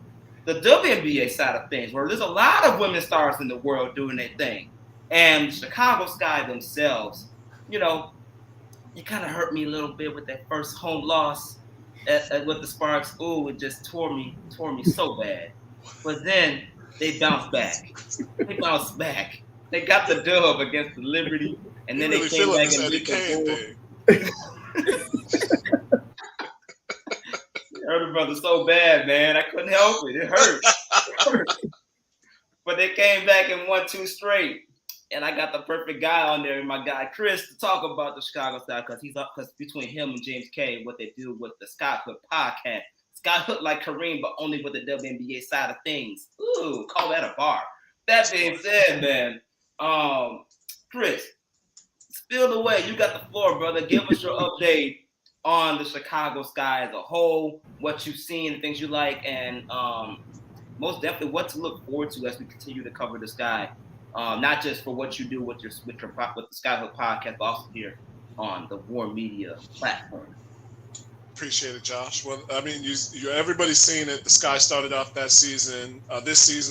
the WNBA side of things, where there's a lot of women stars in the world doing their thing. And Chicago Sky themselves, it kind of hurt me a little bit with that first home loss with the Sparks. Ooh, it just tore me so bad. But then they bounced back. They got the dub against the Liberty, and then they came back and beat the Bulls. Hurt the brother so bad, man. I couldn't help it. It hurt. But they came back and won 2 straight. And I got the perfect guy on there, my guy Chris, to talk about the Chicago Sky, because between him and James K, what they do with the Sky Hook podcast. Sky Hook like Kareem, but only with the WNBA side of things. Ooh, call that a bar. That being said, man, Chris, spill the way. You got the floor, brother. Give us your update on the Chicago Sky as a whole, what you've seen, the things you like, and most definitely what to look forward to as we continue to cover the Sky. Not just for what you do with the Skyhook podcast, but also here on the WARR Media platform. Appreciate it, Josh. Well, I mean, everybody's seen it. The Sky started off this season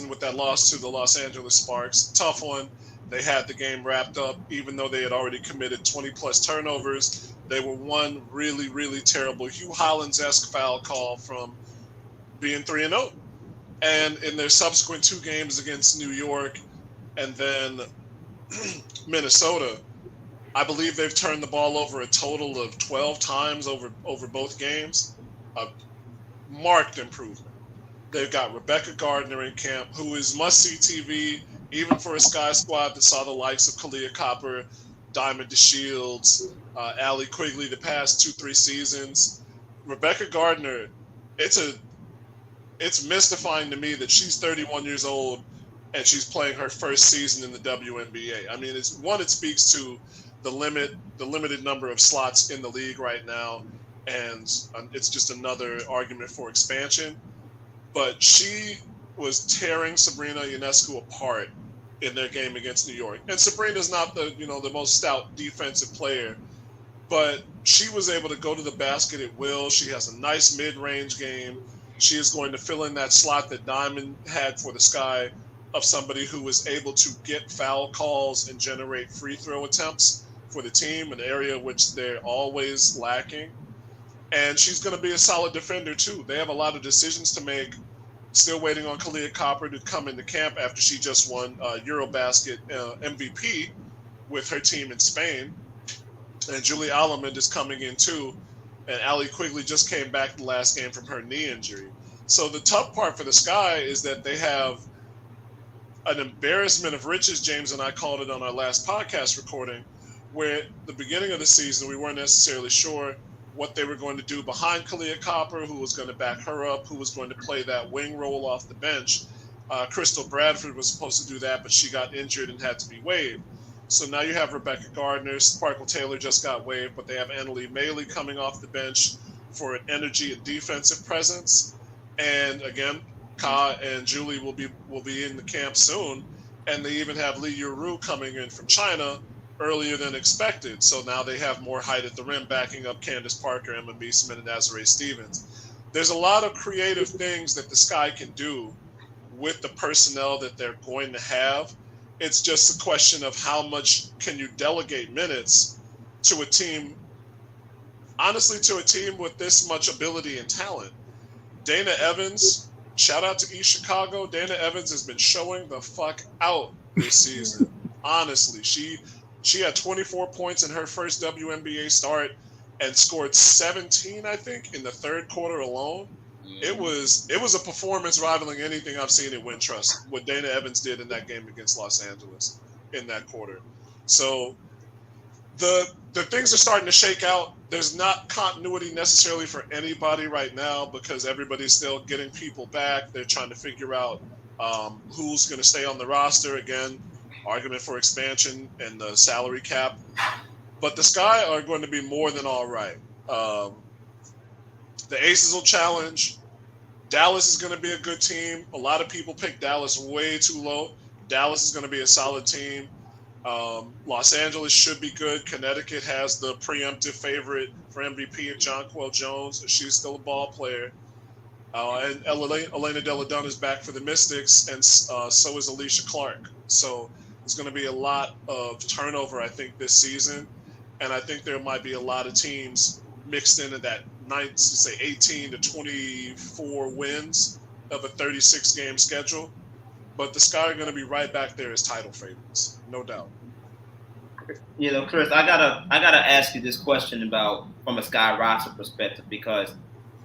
with that loss to the Los Angeles Sparks. Tough one. They had the game wrapped up, even though they had already committed 20-plus turnovers. They were one really, really terrible Hugh Hollins-esque foul call from being 3-0. And in their subsequent 2 games against New York and then Minnesota, I believe they've turned the ball over a total of 12 times over both games. A marked improvement. They've got Rebecca Gardner in camp, who is must-see TV, even for a Sky squad that saw the likes of Kalia Copper, Diamond DeShields, Allie Quigley the past 2-3 seasons. Rebecca Gardner, it's mystifying to me that she's 31 years old and she's playing her first season in the WNBA. I mean, it speaks to the limited number of slots in the league right now, and it's just another argument for expansion. But she was tearing Sabrina Ionescu apart in their game against New York. And Sabrina's not the most stout defensive player, but she was able to go to the basket at will. She has a nice mid-range game. She is going to fill in that slot that Diamond had for the Sky, of somebody who is able to get foul calls and generate free throw attempts for the team, an area which they're always lacking. And she's going to be a solid defender too. They have a lot of decisions to make. Still waiting on Kalia Copper to come into camp after she just won Eurobasket MVP with her team in Spain. And Julie Allemand is coming in too. And Allie Quigley just came back the last game from her knee injury. So the tough part for the Sky is that they have an embarrassment of riches, James and I called it on our last podcast recording, where at the beginning of the season, we weren't necessarily sure what they were going to do behind Kalia Copper, who was going to back her up, who was going to play that wing role off the bench. Crystal Bradford was supposed to do that, but she got injured and had to be waived. So now you have Rebecca Gardner. Sparkle Taylor just got waived, but they have Annalie Maley coming off the bench for an energy and defensive presence. And again, Ka and Julie will be in the camp soon, and they even have Li Yuru coming in from China earlier than expected. So now they have more height at the rim, backing up Candace Parker, Emma Meesman, and Azurá Stevens. There's a lot of creative things that the Sky can do with the personnel that they're going to have. It's just a question of how much can you delegate minutes to a team, honestly, to a team with this much ability and talent. Dana Evans, shout out to East Chicago. Dana Evans has been showing the fuck out this season. Honestly, she had 24 points in her first WNBA start and scored 17, I think, in the third quarter alone. It was a performance rivaling anything I've seen at Wintrust, what Dana Evans did in that game against Los Angeles in that quarter. So the things are starting to shake out. There's not continuity necessarily for anybody right now because everybody's still getting people back. They're trying to figure out who's going to stay on the roster. Again, argument for expansion and the salary cap. But the Sky are going to be more than all right. The Aces will challenge. Dallas is going to be a good team. A lot of people pick Dallas way too low. Dallas is going to be a solid team. Los Angeles should be good. Connecticut has the preemptive favorite for MVP in Jonquel Jones. She's still a ball player. And Elena Della Donna is back for the Mystics, and so is Alicia Clark. So there's going to be a lot of turnover, I think, this season. And I think there might be a lot of teams mixed into that 18 to 24 wins of a 36-game schedule. But the Sky are going to be right back there as title favorites, no doubt. You know, Chris, I gotta ask you this question about from a Sky roster perspective because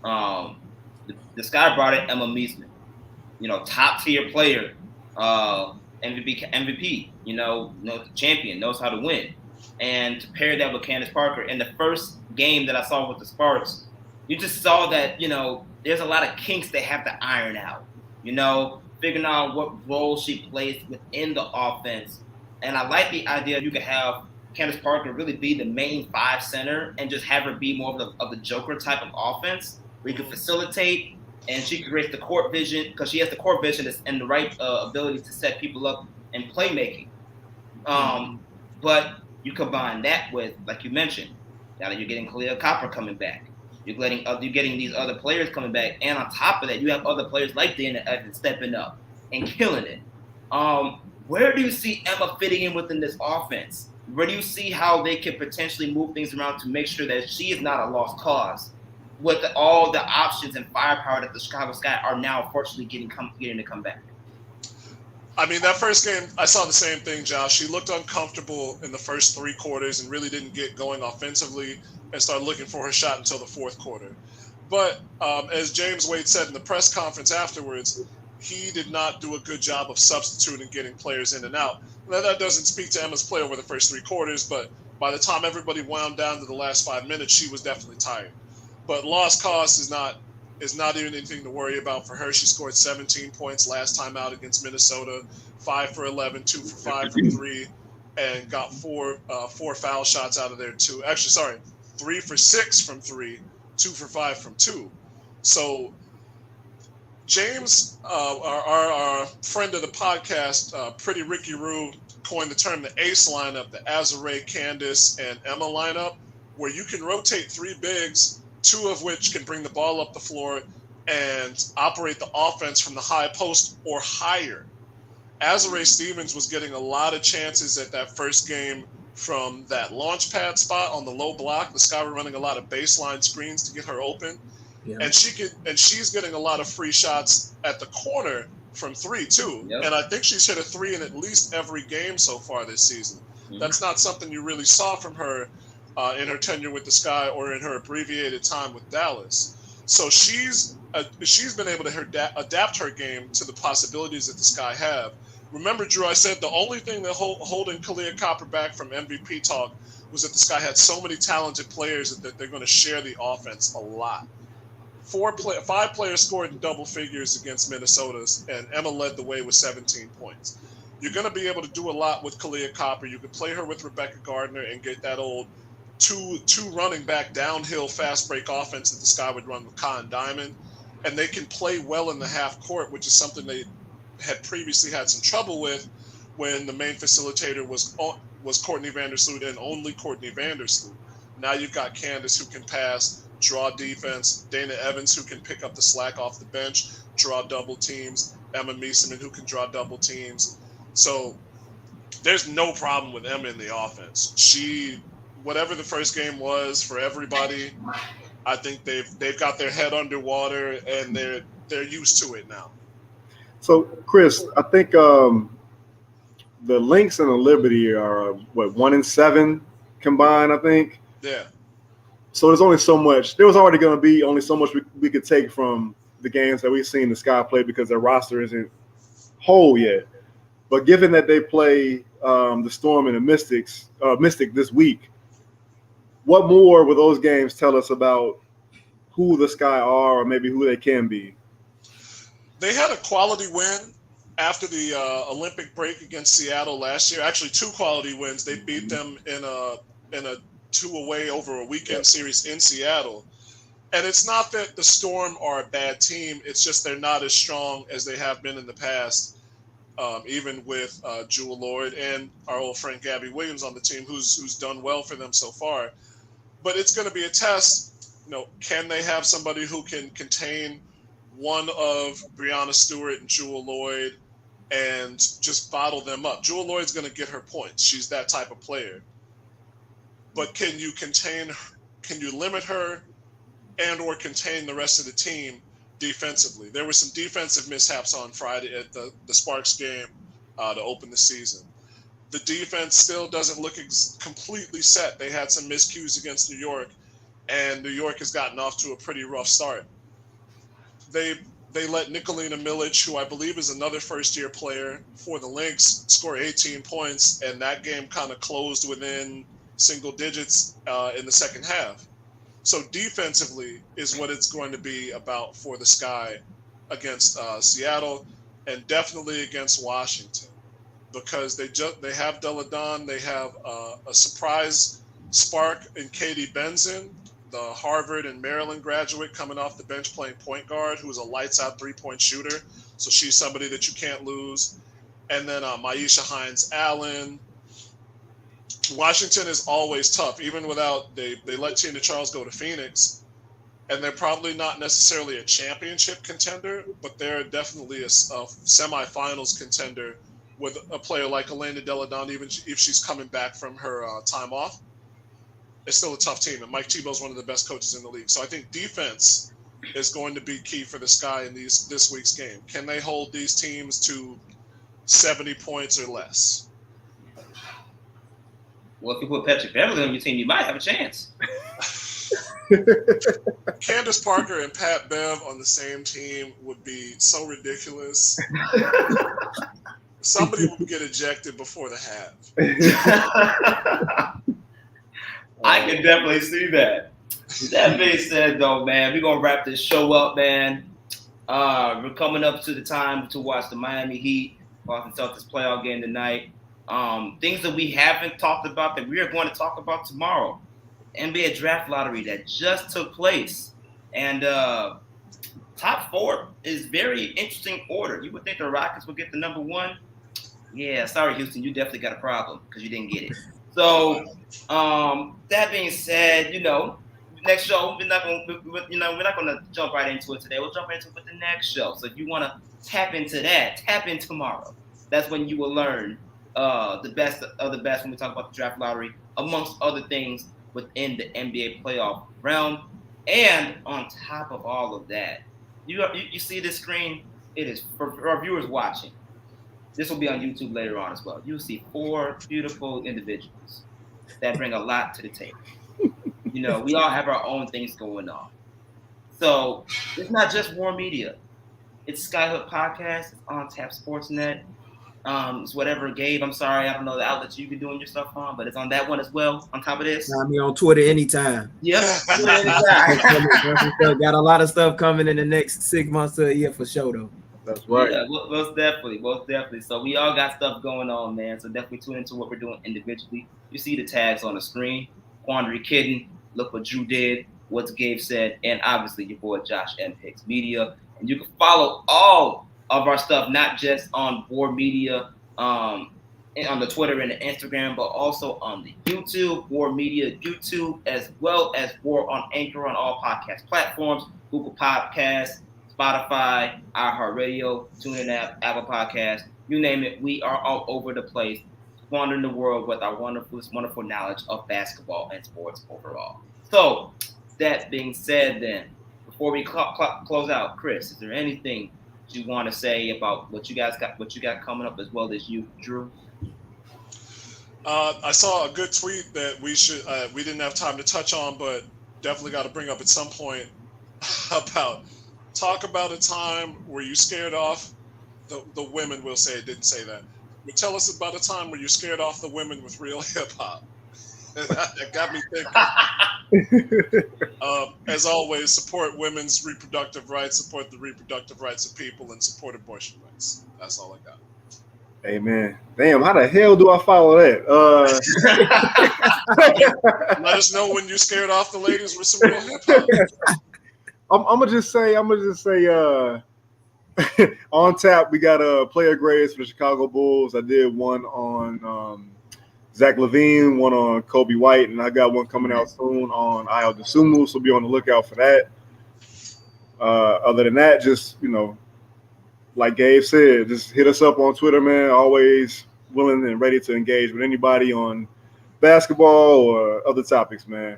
the Sky brought in Emma Meesman, you know, top tier player, MVP, you know, the champion, knows how to win, and to pair that with Candace Parker in the first game that I saw with the Sparks, you just saw that, you know, there's a lot of kinks they have to iron out, you know, figuring out what role she plays within the offense. And I like the idea you could have Candace Parker really be the main 5 center and just have her be more of the Joker type of offense where you can facilitate and she creates the court vision because she has the court vision and the right ability to set people up in playmaking. But you combine that with, like you mentioned, now that you're getting Kalia Copper coming back. You're getting these other players coming back. And on top of that, you have other players like Dana Evans stepping up and killing it. Where do you see Emma fitting in within this offense? Where do you see how they can potentially move things around to make sure that she is not a lost cause with all the options and firepower that the Chicago Sky are now unfortunately getting to come back? I mean, that first game, I saw the same thing, Josh. She looked uncomfortable in the first 3 quarters and really didn't get going offensively and started looking for her shot until the 4th quarter. But as James Wade said in the press conference afterwards, he did not do a good job of substituting, getting players in and out. Now, that doesn't speak to Emma's play over the first 3 quarters, but by the time everybody wound down to the last 5 minutes, she was definitely tired. But lost cause is not even anything to worry about for her. She scored 17 points last time out against Minnesota, 5 for 11, 2 for 5 from 3, and got 4 foul shots out of there too. Actually, sorry, 3 for 6 from 3, 2 for 5 from 2. So James, our friend of the podcast, Pretty Ricky Rue, coined the term the ACE lineup, the Azare, Candace, and Emma lineup, where you can rotate 3 bigs, 2 of which can bring the ball up the floor and operate the offense from the high post or higher. Azare Stevens was getting a lot of chances at that first game from that launch pad spot on the low block. The Sky were running a lot of baseline screens to get her open. Yeah. And she's getting a lot of free shots at the corner from 3 too. Yep. And I think she's hit a 3 in at least every game so far this season. Mm-hmm. That's not something you really saw from her in her tenure with the Sky or in her abbreviated time with Dallas. So she's been able to adapt her game to the possibilities that the Sky have. Remember, Drew, I said the only thing that holding Kalia Copper back from MVP talk was that the Sky had so many talented players that they're going to share the offense a lot. 5 players scored in double figures against Minnesota, and Emma led the way with 17 points. You're going to be able to do a lot with Kalia Copper. You can play her with Rebecca Gardner and get that old two running back downhill fast break offense that the Sky would run with Con Diamond. And they can play well in the half court, which is something they had previously had some trouble with when the main facilitator was Courtney Vandersloot and only Courtney Vandersloot. Now you've got Candace who can pass, draw defense, Dana Evans who can pick up the slack off the bench, draw double teams, Emma Meesman who can draw double teams. So there's no problem with Emma in the offense. Whatever the first game was for everybody, I think they've got their head underwater and they're used to it now. So Chris, I think the Lynx and the Liberty are 1-7 combined, I think. Yeah. So there's only so much. There was already going to be only so much we could take from the games that we've seen the Sky play because their roster isn't whole yet. But given that they play the Storm and the Mystic this week, what more will those games tell us about who the Sky are, or maybe who they can be? They had a quality win after the Olympic break against Seattle last year. Actually, 2 quality wins. They beat them in a 2-away over a weekend series in Seattle. And it's not that the Storm are a bad team. It's just they're not as strong as they have been in the past, even with Jewel Lloyd and our old friend Gabby Williams on the team, who's done well for them so far. But it's going to be a test. Can they have somebody who can contain one of Breanna Stewart and Jewel Lloyd and just bottle them up? Jewel Lloyd's going to get her points. She's that type of player. But can you limit her and or contain the rest of the team defensively? There were some defensive mishaps on Friday at the Sparks game to open the season. The defense still doesn't look completely set. They had some miscues against New York, and New York has gotten off to a pretty rough start. They let Nicolina Milic, who I believe is another first-year player for the Lynx, score 18 points, and that game kind of closed within single digits in the second half. So defensively is what it's going to be about for the Sky against Seattle, and definitely against Washington, because they have Deladon, they have a surprise spark in Katie Benzin, the Harvard and Maryland graduate coming off the bench playing point guard, who is a lights-out three-point shooter. So she's somebody that you can't lose. And then Maisha Hines-Allen. Washington is always tough, even without they let Tina Charles go to Phoenix, and they're probably not necessarily a championship contender, but they're definitely a semifinals contender with a player like Elena Deladon, even if she's coming back from her time off. It's still a tough team, and Mike Tebow's one of the best coaches in the league. So I think defense is going to be key for the Sky in this week's game. Can they hold these teams to 70 points or less? Well, if you put Patrick Beverly on your team, you might have a chance. Candace Parker and Pat Bev on the same team would be so ridiculous. Somebody would get ejected before the half. I can definitely see that. That being said, though, man, we're going to wrap this show up, man. We're coming up to the time to watch the Miami Heat, Boston Celtics playoff game tonight. Things that we haven't talked about that we are going to talk about tomorrow. NBA draft lottery that just took place. And top 4 is very interesting order. You would think the Rockets would get the number 1. Yeah, sorry, Houston, you definitely got a problem because you didn't get it. So that being said, next show we're not going to jump right into it today. We'll jump into it with the next show. So if you want to tap into that, tap in tomorrow. That's when you will learn the best of the best when we talk about the draft lottery, amongst other things within the NBA playoff realm. And on top of all of that, you see this screen. It is for our viewers watching. This will be on YouTube later on as well. You'll see 4 beautiful individuals that bring a lot to the table. We all have our own things going on. So it's not just WARR Media. It's Skyhook Podcast. It's on Tap Sportsnet. It's whatever, Gabe. I'm sorry, I don't know the outlets you be doing your stuff on, but it's on that one as well. On top of this, find me on Twitter anytime. Yep. Got a lot of stuff coming in the next 6 months to a year for sure, though. That's right. Yeah, most definitely. So we all got stuff going on, man. So definitely tune into what we're doing individually. You see the tags on the screen. Quandary Kitten, look what Drew did, what Gabe said, and obviously your boy Josh M. Hicks Media. And you can follow all of our stuff, not just on WARR Media, on the Twitter and the Instagram, but also on the YouTube, WARR Media YouTube, as well as WARR on Anchor on all podcast platforms, Google Podcasts, Spotify, iHeartRadio, TuneIn app, Apple Podcasts, you name it. We are all over the place, wandering the world with our wonderful knowledge of basketball and sports overall. So that being said, then, before we close out, Chris, is there anything you want to say about what you got coming up, as well as you, Drew? I saw a good tweet that we didn't have time to touch on, but definitely got to bring up at some point talk about a time where you scared off the women. Will say it didn't say that. But tell us about a time where you scared off the women with real hip hop. That got me thinking. As always, support women's reproductive rights, support the reproductive rights of people, and support abortion rights. That's all I got. Amen. Damn, how the hell do I follow that? Let us know when you're scared off the ladies with some real hip hop. I'm gonna just say, on tap, we got player grades for the Chicago Bulls. I did one on Zach LaVine, one on Kobe White, and I got one coming out soon on Ayo Dosunmu, so be on the lookout for that. Other than that, just, like Gabe said, just hit us up on Twitter, man. Always willing and ready to engage with anybody on basketball or other topics, man.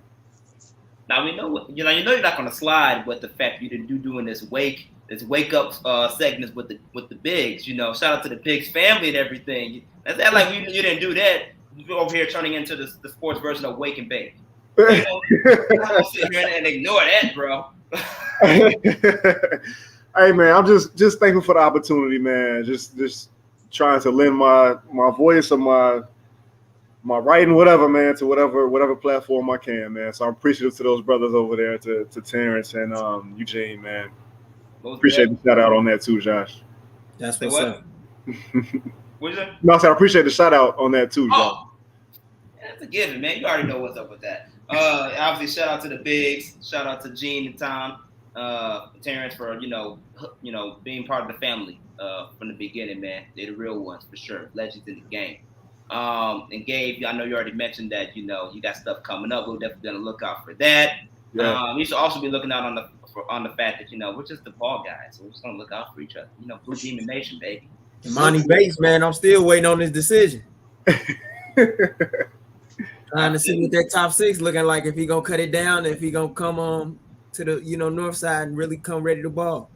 Now we know, you're not gonna slide with the fact you doing this wake up segments with the bigs. Shout out to the Bigs family and everything. That's not like you didn't do that. You're over here turning into the sports version of Wake and Bake. I'm gonna sit here and ignore that, bro. Hey man, I'm just thankful for the opportunity, man. Just trying to lend my voice or my writing, whatever, man, to whatever platform I can, man. So I'm appreciative to those brothers over there, to Terrence and Eugene, man. Appreciate the shout out on that too, Josh. That's what's up. What's that? No, I said I appreciate the shout out on that too, Josh. That's a given, man. You already know what's up with that. Obviously, shout out to the bigs. Shout out to Gene and Tom, Terrence for being part of the family from the beginning, man. They're the real ones for sure. Legends in the game. And Gabe, I know you already mentioned that you got stuff coming up. We're definitely gonna look out for that. Yeah. You should also be looking out on the fact that we're just the ball guys, so we're just gonna look out for each other. Blue Demon Nation, baby. Monty Bates, man, I'm still waiting on his decision. Trying to see what that top six looking like. If he gonna cut it down, if he gonna come to the north side and really come ready to ball.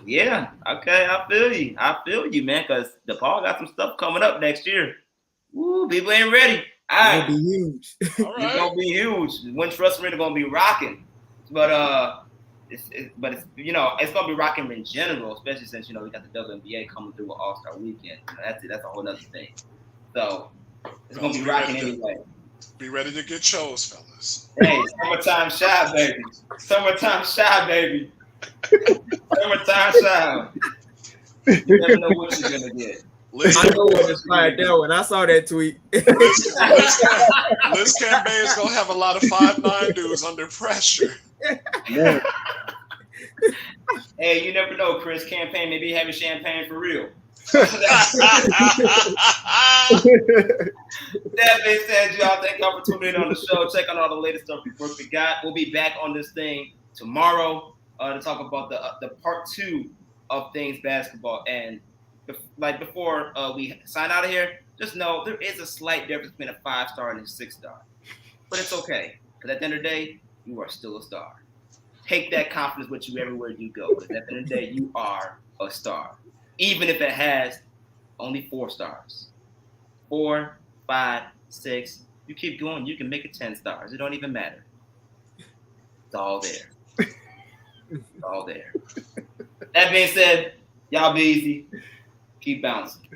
Yeah, okay, I feel you, man, because DePaul got some stuff coming up next year. Woo, people ain't ready. All right. It's gonna be huge. It's gonna be huge. Winter Trust Arena gonna be rocking, but it's gonna be rocking in general, especially since we got the WNBA coming through with All-Star Weekend. That's a whole other thing. So it's gonna be rocking anyway. Be ready to get chose, fellas. Hey, summertime shy, baby. Summertime shy, baby. Summertime shy. You never know what you're gonna get. I know what inspired that one. I saw that tweet. Liz Campbell is gonna have a lot of 5'9" dudes under pressure. Yeah. Hey, you never know, Chris. Campaign maybe having champagne for real. That being said, y'all, thank y'all for tuning in on the show. Check out all the latest stuff we got. We'll be back on this thing tomorrow to talk about the part 2 of things basketball. And before we sign out of here, just know there is a slight difference between a 5-star and a 6-star, but it's okay because at the end of the day, you are still a star. Take that confidence with you everywhere you go. Because at the end of the day, you are a star, even if it has only 4 stars, 4, 5, 6. You keep going, you can make it 10 stars. It don't even matter. It's all there. It's all there. That being said, y'all be easy. Keep bouncing.